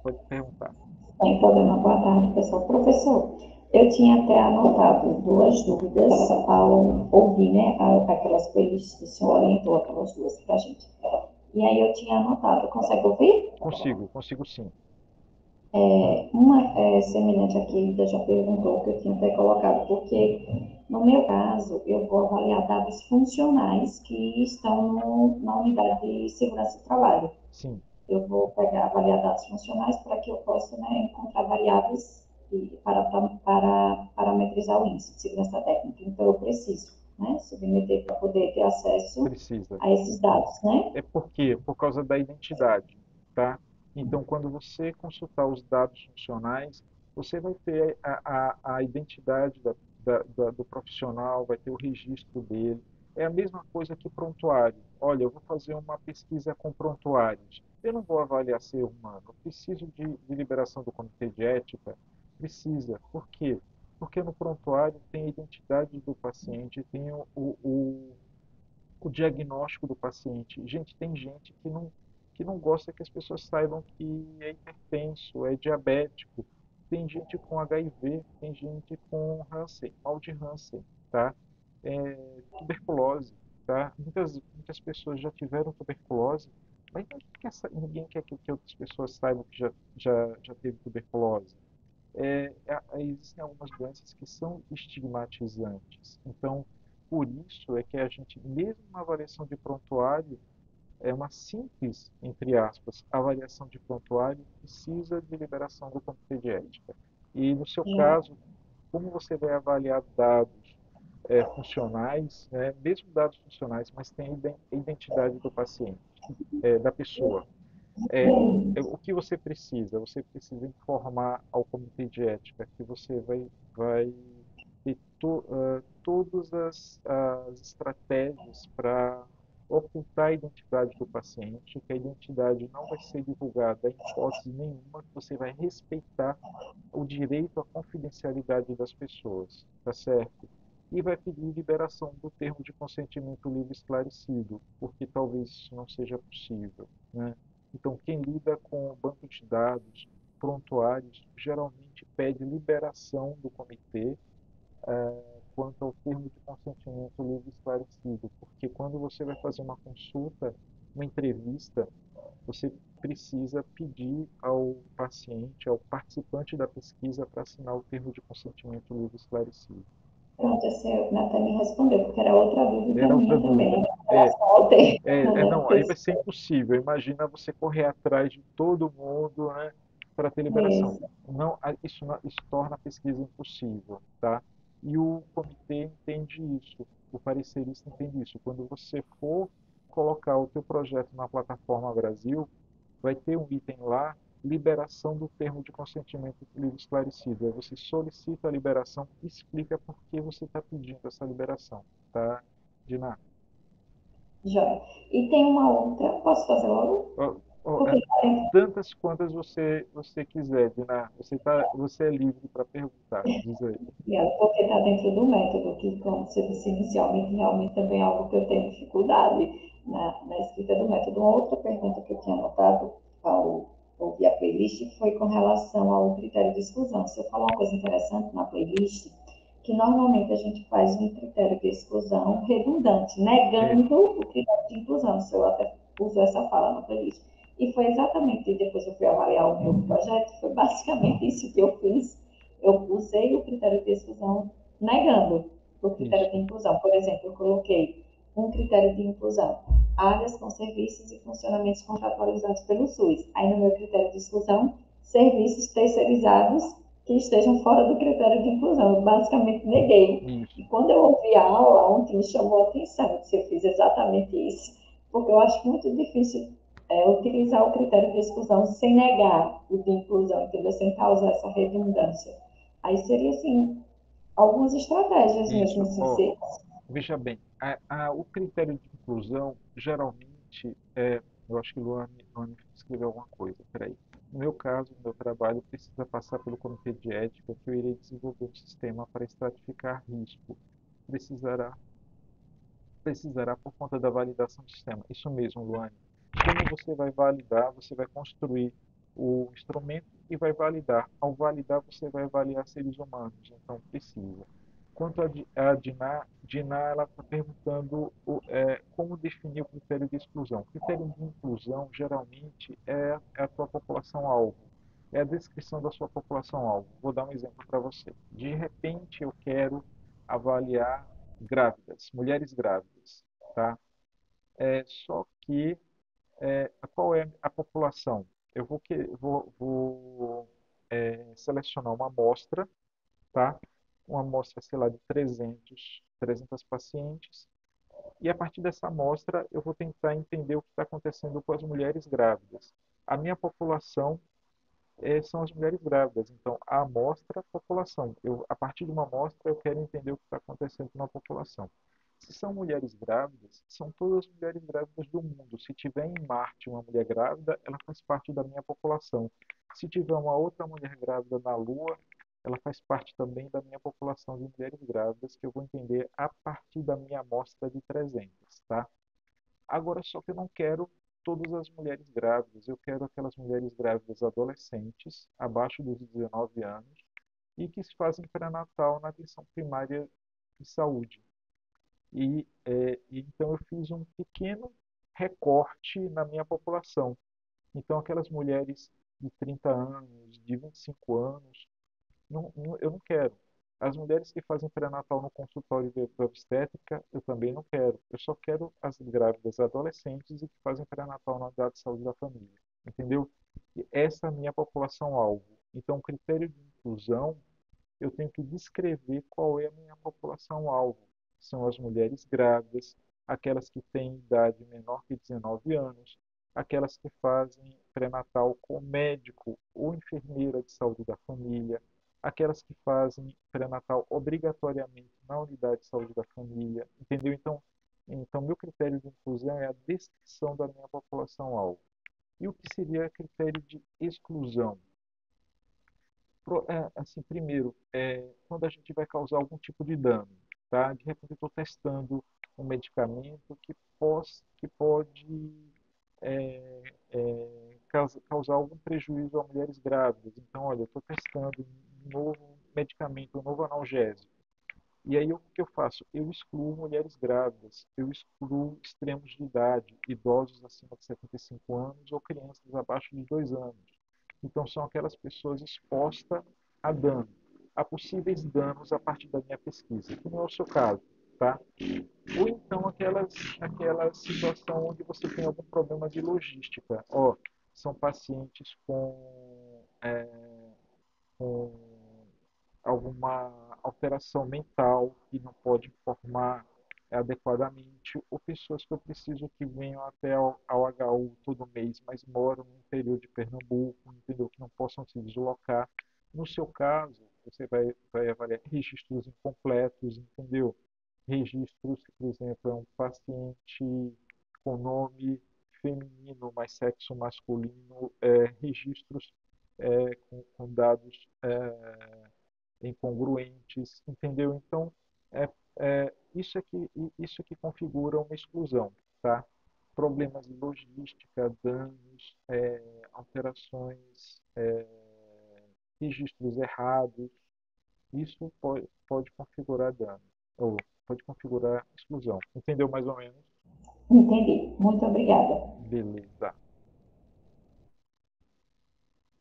pode perguntar. Sem problema. Boa tarde, pessoal. Professor, eu tinha até anotado duas dúvidas ao ouvir, né, aquelas playlists que o senhor orientou, aquelas duas para a gente. E aí eu tinha anotado, consegue ouvir? Consigo sim. Uma semelhante aqui, que já perguntou, que eu tinha até colocado, porque no meu caso, eu vou avaliar dados funcionais que estão na unidade de segurança do trabalho. Sim, Eu vou pegar, avaliar dados funcionais para que eu possa, né, encontrar variáveis para parametrizar o índice de segurança técnica. Então, eu preciso, né, submeter para poder ter acesso precisa. a esses dados, né? É porque, por causa da identidade, tá? Então, quando você consultar os dados funcionais, você vai ter a identidade do profissional, vai ter o registro dele. É a mesma coisa que prontuário. Olha, eu vou fazer uma pesquisa com prontuários. Eu não vou avaliar ser humano. Eu preciso de liberação do comitê de ética? Precisa. Por quê? Porque no prontuário tem a identidade do paciente, tem o diagnóstico do paciente. Gente, tem gente que não gosta que as pessoas saibam que é hipertenso, é diabético. Tem gente com HIV, tem gente com Hansen, mal de Hansen, tá? Tuberculose, tá? Muitas pessoas já tiveram tuberculose, mas ninguém quer que outras pessoas saibam que já teve tuberculose. Existem algumas doenças que são estigmatizantes. Então, por isso é que a gente, mesmo uma avaliação de prontuário, é uma simples, entre aspas, avaliação de prontuário, precisa de liberação do comitê de ética. E no seu Já, caso, como você vai avaliar dados funcionais, né, mesmo dados funcionais, mas tem a identidade do paciente, da pessoa. O que você precisa? Você precisa informar ao comitê de ética que você vai ter todas as estratégias para ocultar a identidade do paciente, que a identidade não vai ser divulgada em hipótese nenhuma, que você vai respeitar o direito à confidencialidade das pessoas, tá certo? E vai pedir liberação do termo de consentimento livre esclarecido, porque talvez isso não seja possível, né? Então, quem lida com o banco de dados, prontuários, geralmente pede liberação do comitê quanto ao termo de consentimento livre esclarecido, porque quando você vai fazer uma consulta, uma entrevista, você precisa pedir ao paciente, ao participante da pesquisa, para assinar o termo de consentimento livre esclarecido. pronto, esse Natan me respondeu, porque era outra dúvida Era outra minha também, dúvida. em relação ao tempo, né? Não, Porque aí vai ser impossível. Imagina você correr atrás de todo mundo, né, para ter liberação. isso, Não, isso torna a pesquisa impossível, tá? E o comitê entende isso, o parecerista entende isso. Quando você for colocar o teu projeto na plataforma Brasil, vai ter um item lá, liberação do termo de consentimento livre esclarecido. Aí você solicita a liberação, explica por que você está pedindo essa liberação, tá, Diná? já. E tem uma outra, posso fazer logo? Ó, ó, Porque tantas quantas você quiser, Diná. Você é livre para perguntar. Diz aí. porque está dentro do método, que, como você disse inicialmente, realmente também é algo que eu tenho dificuldade na escrita do método. Uma outra pergunta que eu tinha anotado ao ouvir a playlist foi com relação ao critério de exclusão. Você falou uma coisa interessante na playlist, que normalmente a gente faz um critério de exclusão redundante, É, negando o critério de inclusão. O senhor até usou essa fala na playlist. E foi exatamente, depois eu fui avaliar o meu projeto, foi basicamente isso que eu fiz. Eu usei o critério de exclusão negando o critério de isso. inclusão. Por exemplo, eu coloquei um critério de inclusão, áreas com serviços e funcionamentos contratualizados pelo SUS. Aí no meu critério de exclusão, serviços terceirizados que estejam fora do critério de inclusão. Eu basicamente neguei. Isso. E quando eu ouvi a aula ontem, me chamou a atenção que eu fiz exatamente isso, porque eu acho muito difícil utilizar o critério de exclusão sem negar o de inclusão, entendeu? Sem causar essa redundância. Aí seria, assim, algumas estratégias mesmo, Isso. assim, Ó, se... veja bem, o critério de inclusão, geralmente, eu acho que Luane escreveu alguma coisa, peraí. No meu caso, no meu trabalho, precisa passar pelo comitê de ética, que eu irei desenvolver um sistema para estratificar risco. Precisará, precisará por conta da validação do sistema. Isso mesmo, Luane. Como você vai validar? Você vai construir o instrumento e vai validar. Ao validar, você vai avaliar seres humanos, então precisa. Quanto a Diná ela está perguntando como definir o critério de exclusão. O critério de inclusão, geralmente, é a tua população-alvo. É a descrição da sua população-alvo. Vou dar um exemplo para você. De repente, eu quero avaliar grávidas, mulheres grávidas, tá? Só que qual é a população? Eu vou selecionar uma amostra, tá? Uma amostra, sei lá, de 300 pacientes, e a partir dessa amostra eu vou tentar entender o que está acontecendo com as mulheres grávidas. A minha população são as mulheres grávidas, então a amostra, a população. A partir de uma amostra eu quero entender o que está acontecendo na população. Se são mulheres grávidas, são todas as mulheres grávidas do mundo. Se tiver em Marte uma mulher grávida, ela faz parte da minha população. Se tiver uma outra mulher grávida na Lua, ela faz parte também da minha população de mulheres grávidas, que eu vou entender a partir da minha amostra de 300, tá? Agora, só que eu não quero todas as mulheres grávidas, eu quero aquelas mulheres grávidas adolescentes, abaixo dos 19 anos, e que se fazem pré-natal na atenção primária de saúde. Então eu fiz um pequeno recorte na minha população. Então aquelas mulheres de 30 anos, de 25 anos, eu não quero. As mulheres que fazem pré-natal no consultório de obstétrica, eu também não quero. Eu só quero as grávidas adolescentes e que fazem pré-natal na unidade de saúde da família. Entendeu? E essa é a minha população-alvo. Então, o critério de inclusão, eu tenho que descrever qual é a minha população-alvo. São as mulheres grávidas, aquelas que têm idade menor que 19 anos, aquelas que fazem pré-natal com médico ou enfermeira de saúde da família, aquelas que fazem pré-natal obrigatoriamente na unidade de saúde da família, entendeu? Então meu critério de inclusão é a descrição da minha população-alvo. E o que seria critério de exclusão? Assim, primeiro, quando a gente vai causar algum tipo de dano, tá? De repente eu estou testando um medicamento que pode causar algum prejuízo a mulheres grávidas. Então, olha, eu estou testando um novo medicamento, um novo analgésico. E aí o que eu faço? Eu excluo mulheres grávidas, eu excluo extremos de idade, idosos acima de 75 anos ou crianças abaixo de 2 anos. Então são aquelas pessoas expostas a dano, a possíveis danos a partir da minha pesquisa, que não é o seu caso, tá? Ou então aquela situação onde você tem algum problema de logística. Ó, são pacientes com alguma alteração mental que não pode informar adequadamente, ou pessoas que eu preciso que venham até ao HU todo mês, mas moram no interior de Pernambuco, entendeu? Que não possam se deslocar. No seu caso, você vai avaliar registros incompletos, entendeu? Registros, por exemplo, é um paciente com nome feminino, mas sexo masculino, registros com dados incongruentes, entendeu? Então, é, isso é que configura uma exclusão, tá? Problemas de logística, danos, alterações, registros errados, isso pode configurar dano, ou pode configurar exclusão. Entendeu mais ou menos? Entendi. Muito obrigada. Beleza.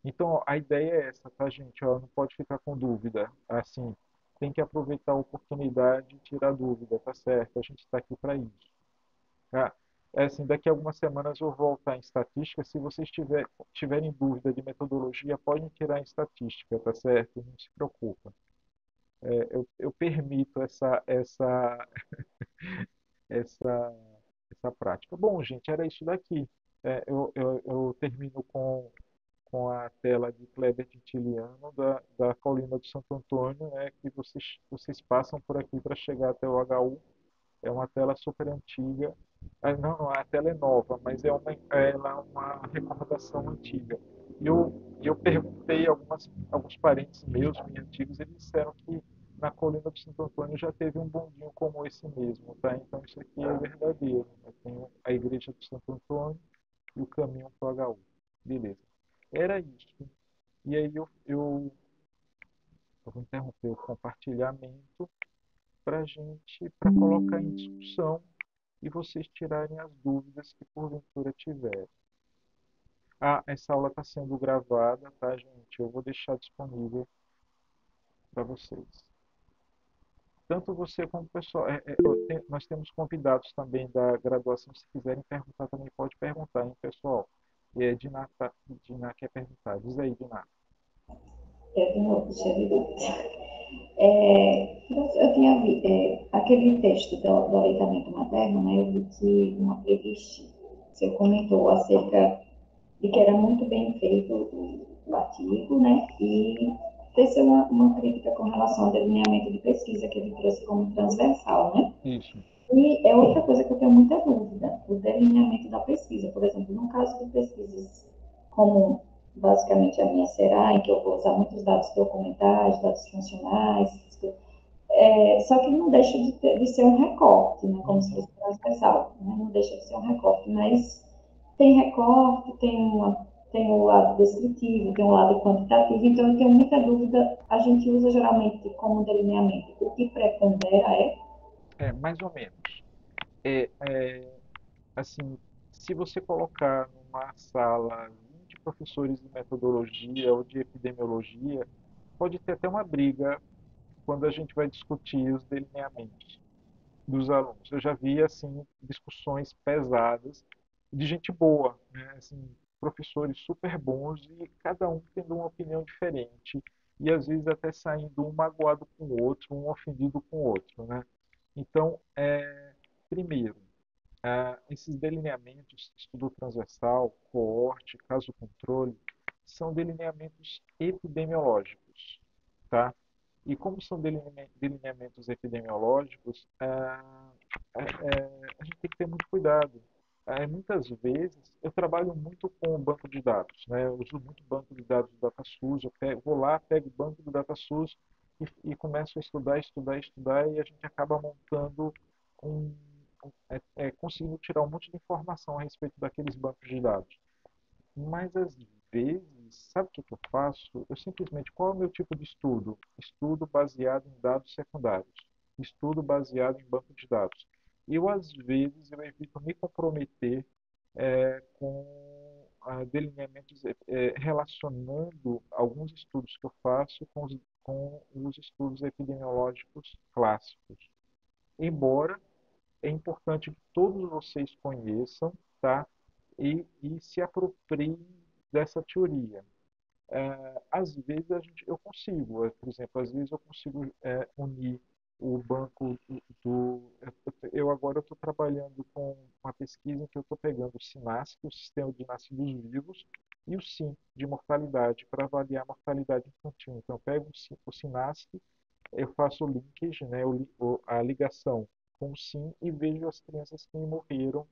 Então, a ideia é essa, tá, gente? Ó, não pode ficar com dúvida. Assim, tem que aproveitar a oportunidade e tirar dúvida, tá certo? A gente está aqui para isso. Tá? Assim, daqui a algumas semanas eu vou voltar em estatística. Se vocês tiverem dúvida de metodologia, podem tirar em estatística, tá certo? Não se preocupa. Eu permito essa, essa prática. Bom, gente, era isso daqui. Eu termino com a tela de Kleber Titiliano da Colina do Santo Antônio, né, que vocês passam por aqui para chegar até o HU. É uma tela super antiga. Não, a tela é nova, mas ela é uma recomendação antiga. E eu perguntei a alguns parentes meus, bem antigos, eles disseram que na Colina do Santo Antônio já teve um bondinho como esse mesmo, tá? Então isso aqui é verdadeiro, né? Tem a Igreja do Santo Antônio e o caminho para o HU. Beleza. Era isso. E aí eu vou interromper o compartilhamento para colocar em discussão e vocês tirarem as dúvidas que porventura tiverem. Ah, essa aula está sendo gravada, tá, gente? Eu vou deixar disponível para vocês. Tanto você como o pessoal. Nós temos convidados também da graduação. Se quiserem perguntar, também pode perguntar, hein, pessoal? Diná quer perguntar. Diz aí, Diná. Eu de novo, deixa eu ver. Eu tinha visto aquele texto do aleitamento materno, né? Eu vi que uma playlist você comentou acerca de que era muito bem feito o artigo, né? E teceu uma crítica com relação ao delineamento de pesquisa que ele trouxe como transversal, né? Isso. E é outra coisa que eu tenho muita dúvida, o delineamento da pesquisa. Por exemplo, no caso de pesquisas como basicamente a minha será, em que eu vou usar muitos dados documentais, dados funcionais, só que não deixa de ser um recorte, né, como se Uhum. fosse transversal, né, não deixa de ser um recorte, mas tem recorte, tem o lado descritivo, tem o lado quantitativo, então eu tenho muita dúvida, a gente usa geralmente como delineamento, o que prepondera Mais ou menos. Assim, se você colocar numa sala 20 professores de metodologia ou de epidemiologia, pode ter até uma briga quando a gente vai discutir os delineamentos dos alunos. Eu já vi assim discussões pesadas de gente boa, né? Assim, professores super bons e cada um tendo uma opinião diferente e às vezes até saindo um magoado com o outro, um ofendido com o outro, né? Então, primeiro, esses delineamentos, estudo transversal, coorte, caso controle, são delineamentos epidemiológicos, tá? E como são delineamentos epidemiológicos, a gente tem que ter muito cuidado. Muitas vezes eu trabalho muito com o banco de dados, né? Eu uso muito banco de dados do DataSUS, vou lá, pego o banco do DataSUS e começo a estudar e a gente acaba montando um, conseguindo tirar um monte de informação a respeito daqueles bancos de dados. Mas às vezes, sabe o que que eu faço? Eu simplesmente, qual é o meu tipo de estudo? Estudo baseado em dados secundários. Estudo baseado em banco de dados. Às vezes, eu evito me comprometer com delineamentos, relacionando alguns estudos que eu faço com os estudos epidemiológicos clássicos. Embora é importante que todos vocês conheçam, tá? E se apropriem dessa teoria. Às vezes eu consigo, por exemplo, às vezes eu consigo unir o banco eu agora estou trabalhando com uma pesquisa em que eu estou pegando o SINASC, o Sistema de Nascidos Vivos, e o SIM, de mortalidade, para avaliar a mortalidade infantil. Então, eu pego o SINASC, eu faço o linkage, né, a ligação com o SIM e vejo as crianças que morreram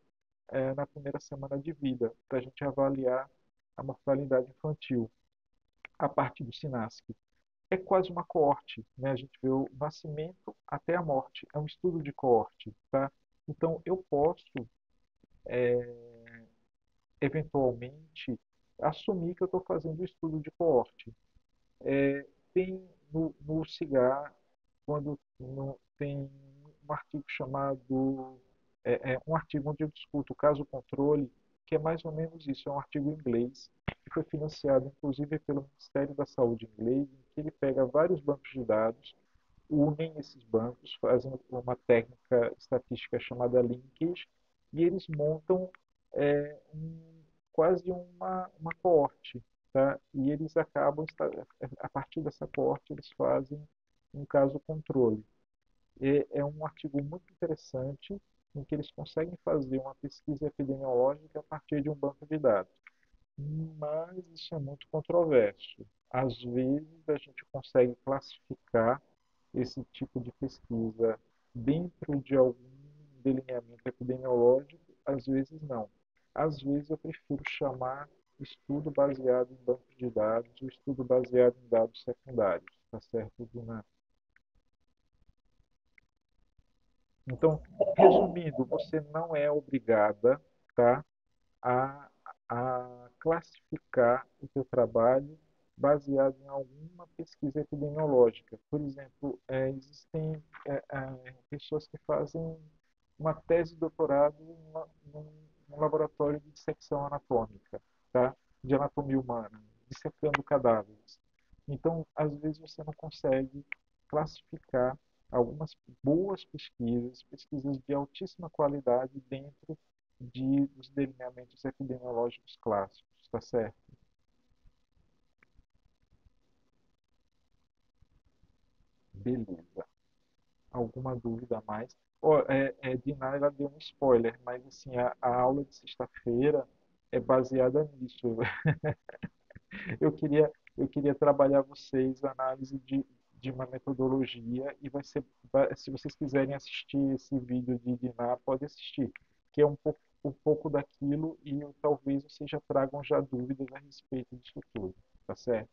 na primeira semana de vida, para a gente avaliar a mortalidade infantil a partir do SINASC. É quase uma coorte, né? A gente vê o nascimento até a morte, é um estudo de coorte, tá? Então, eu posso, eventualmente, assumir que eu estou fazendo o estudo de coorte. Tem no CIGAR, quando tem um artigo chamado, um artigo onde eu discuto o caso controle, que é mais ou menos isso, é um artigo em inglês, que foi financiado inclusive pelo Ministério da Saúde inglês, em que ele pega vários bancos de dados, unem esses bancos, fazem uma técnica estatística chamada linkage, e eles montam quase uma coorte, tá? E eles acabam, a partir dessa coorte, eles fazem um caso controle. É um artigo muito interessante em que eles conseguem fazer uma pesquisa epidemiológica a partir de um banco de dados. Mas isso é muito controverso. Às vezes a gente consegue classificar esse tipo de pesquisa dentro de algum delineamento epidemiológico, às vezes não. Às vezes eu prefiro chamar estudo baseado em bancos de dados ou estudo baseado em dados secundários, tá certo, Dina? Então, resumindo, você não é obrigada, tá, a, a classificar o seu trabalho baseado em alguma pesquisa epidemiológica. Por exemplo, existem pessoas que fazem uma tese de doutorado num laboratório de dissecção anatômica, tá? De anatomia humana, dissecando cadáveres. Então, às vezes você não consegue classificar algumas boas pesquisas, pesquisas de altíssima qualidade dentro dos delineamentos epidemiológicos clássicos, está certo? Beleza. Alguma dúvida a mais? Oh, Diná, ela deu um spoiler, mas assim, a aula de sexta-feira é baseada nisso. Eu queria trabalhar vocês a análise de uma metodologia e se vocês quiserem assistir esse vídeo de Diná, pode assistir, que é um pouco um pouco daquilo e talvez vocês já tragam já dúvidas a respeito disso tudo, tá certo?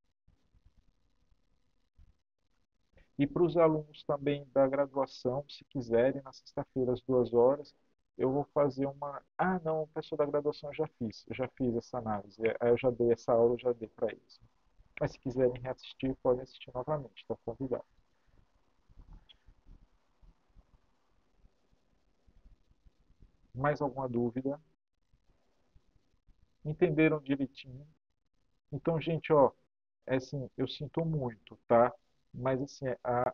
E para os alunos também da graduação, se quiserem, na sexta-feira, às 2 horas, eu vou fazer uma. Ah, não, o pessoal da graduação eu já fiz essa análise, aí eu já dei essa aula, eu já dei para eles. Mas se quiserem reassistir, podem assistir novamente, está convidado. Mais alguma dúvida? Entenderam direitinho? Então, gente, ó, é assim, eu sinto muito, tá? Mas assim,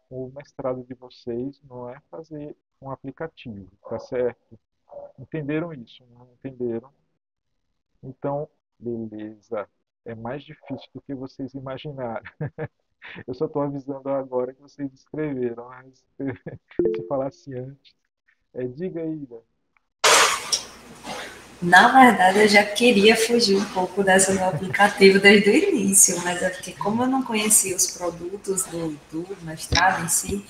o mestrado de vocês não é fazer um aplicativo, tá certo? Entenderam isso? Não entenderam? Então, beleza. É mais difícil do que vocês imaginaram. Eu só estou avisando agora que vocês escreveram, mas se falasse antes. Diga aí, Ida. Na verdade, eu já queria fugir um pouco dessa do aplicativo desde o início, mas é porque, como eu não conhecia os produtos do mestrado em si,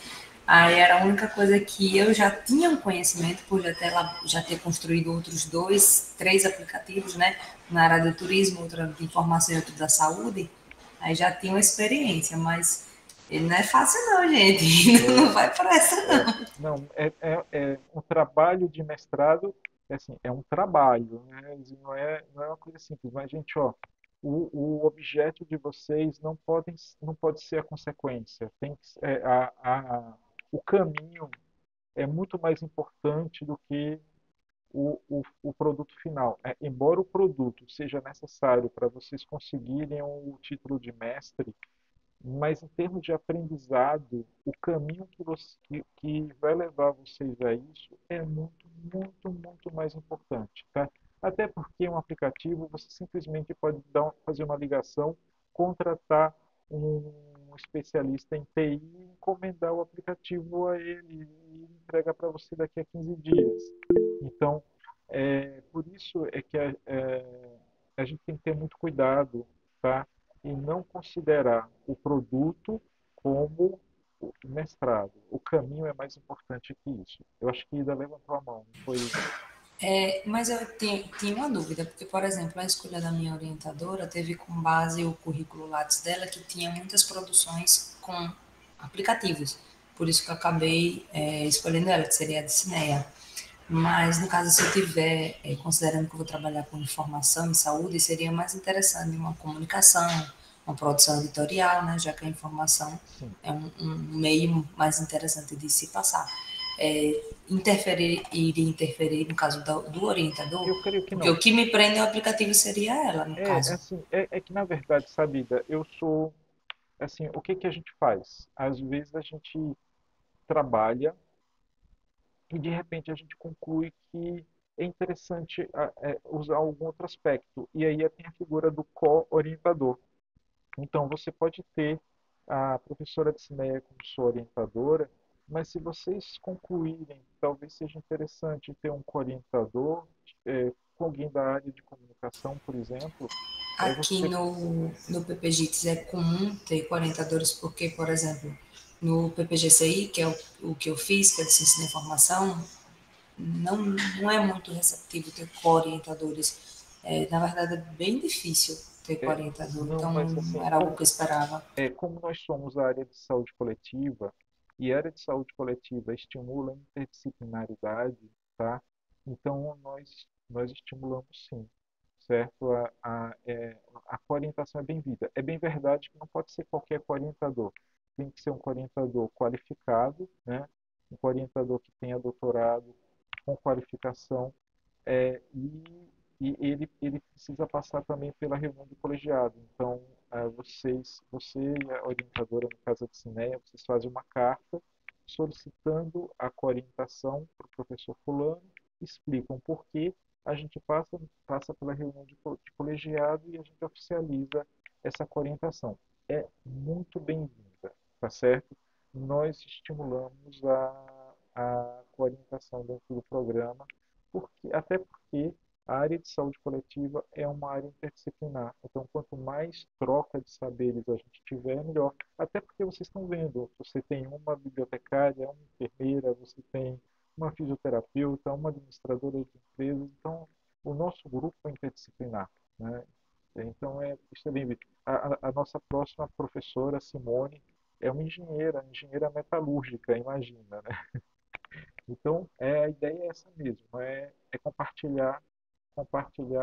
aí era a única coisa que eu já tinha um conhecimento, por já ter construído outros dois, três aplicativos, né? Na área do turismo, outro de informação e outro da saúde, aí já tinha uma experiência, mas ele não é fácil não, gente. Não vai para essa não. Não, é um trabalho de mestrado, assim, é um trabalho, né? Não é uma coisa simples. Mas, gente, ó, o objeto de vocês não pode ser a consequência. O caminho é muito mais importante do que o produto final. Embora o produto seja necessário para vocês conseguirem o título de mestre, mas em termos de aprendizado, o caminho que vai levar vocês a isso é muito, muito, muito mais importante, tá? Até porque um aplicativo você simplesmente pode fazer uma ligação, contratar um especialista em TI e encomendar o aplicativo a ele e entregar para você daqui a 15 dias. Então, por isso é que a gente tem que ter muito cuidado, tá? E não considerar o produto como o mestrado. O caminho é mais importante que isso. Eu acho que Ida levantou a mão, não foi, Ida? Mas eu tinha uma dúvida, porque, por exemplo, a escolha da minha orientadora teve como base o currículo Lattes dela, que tinha muitas produções com aplicativos. Por isso que eu acabei escolhendo ela, que seria a de Cineia. Mas, no caso, se eu tiver, considerando que eu vou trabalhar com informação em saúde, seria mais interessante uma comunicação, uma produção editorial, né, já que a informação Sim. é um meio mais interessante de se passar. Iria interferir no caso do orientador, Eu creio que porque não. o que me prende ao aplicativo seria ela, no caso. Assim, que na verdade, sabe, Ida, eu sou, assim, o que que a gente faz? Às vezes a gente trabalha e de repente a gente conclui que é interessante usar algum outro aspecto. E aí tem a figura do co-orientador. Então, você pode ter a professora de cineia como sua orientadora, mas se vocês concluírem, talvez seja interessante ter um co-orientador, com alguém da área de comunicação, por exemplo, Aqui você. no PPGITS é comum ter orientadores, porque, por exemplo, no PPGCI, que é o que eu fiz, que é de Ciência da Informação, não é muito receptivo ter co-orientadores. Na verdade, é bem difícil ter co-orientador, Não, então mas não assim, era algo que eu esperava. como nós somos a área de saúde coletiva, e a área de saúde coletiva estimula a interdisciplinaridade, tá? Então, nós estimulamos sim, certo? A coorientação é bem-vinda. É bem verdade que não pode ser qualquer coorientador. Tem que ser um coorientador qualificado, né? Um coorientador que tenha doutorado com qualificação ele precisa passar também pela reunião do colegiado. Então, você e a orientadora, no caso da Cineia, vocês fazem uma carta solicitando a coorientação para o professor fulano, explicam por que a gente passa pela reunião de colegiado e a gente oficializa essa coorientação. É muito bem-vinda, tá certo? Nós estimulamos a coorientação dentro do programa, até porque a área de saúde coletiva é uma área interdisciplinar. Então, quanto mais troca de saberes a gente tiver, melhor. Até porque vocês estão vendo, você tem uma bibliotecária, uma enfermeira, você tem uma fisioterapeuta, uma administradora de empresas. Então, o nosso grupo é interdisciplinar, né? Então, isso é bem visto. A nossa próxima professora, Simone, é uma engenheira metalúrgica, imagina, né? Então, a ideia é essa mesmo, é compartilhar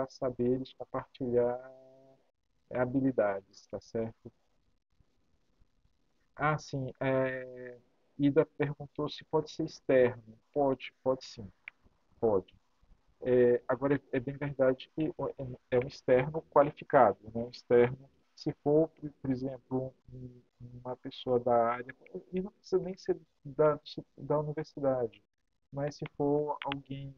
saberes, compartilhar habilidades, tá certo? Ah, sim, Ida perguntou se pode ser externo. Pode sim, pode. Agora, é bem verdade que é um externo qualificado, né? Um externo, se for, por exemplo, uma pessoa da área, e não precisa nem ser da universidade, mas se for alguém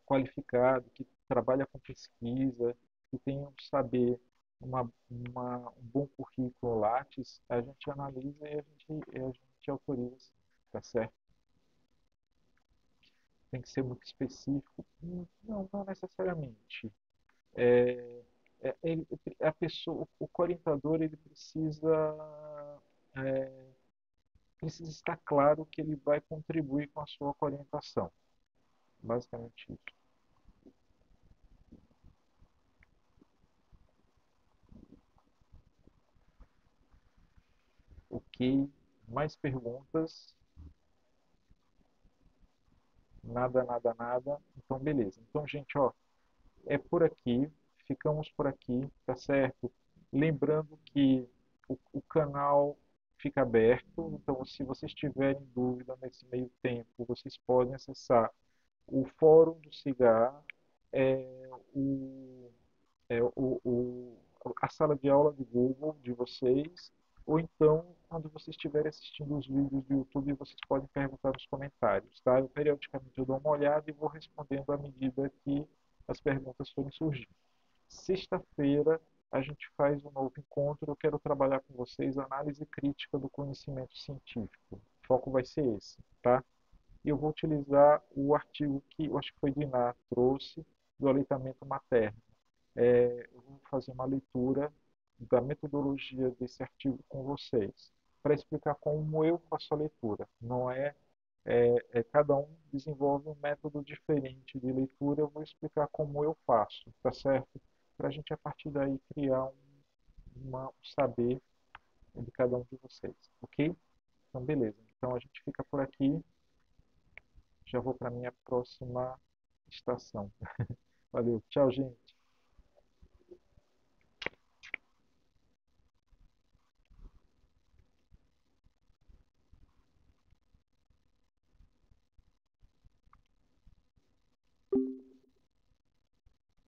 qualificado, que trabalha com pesquisa, que tem um saber, um bom currículo Lattes, a gente analisa e a gente autoriza, tá certo? Tem que ser muito específico? Não, não necessariamente. É, a pessoa, o orientador, ele é, precisa estar claro que ele vai contribuir com a sua orientação. Basicamente isso. Ok. Mais perguntas? Nada, nada, nada. Então, beleza. Então, gente, ó, é por aqui. Ficamos por aqui, tá certo? Lembrando que o canal fica aberto. Então, se vocês tiverem dúvida nesse meio tempo, vocês podem acessar o fórum do Cigar, o, a sala de aula do Google de vocês, ou então, quando vocês estiverem assistindo os vídeos do YouTube, vocês podem perguntar nos comentários, tá? Eu periodicamente eu dou uma olhada e vou respondendo à medida que as perguntas forem surgindo. Sexta-feira a gente faz um novo encontro. Eu quero trabalhar com vocês a análise crítica do conhecimento científico. O foco vai ser esse, tá? E eu vou utilizar o artigo que eu acho que foi Diná trouxe do aleitamento materno. Eu vou fazer uma leitura da metodologia desse artigo com vocês, para explicar como eu faço a leitura. Não cada um desenvolve um método diferente de leitura, eu vou explicar como eu faço, tá certo? Para a gente, a partir daí, criar um saber de cada um de vocês, ok? Então, beleza. Então, a gente fica por aqui. Já vou para a minha próxima estação. Valeu. Tchau, gente.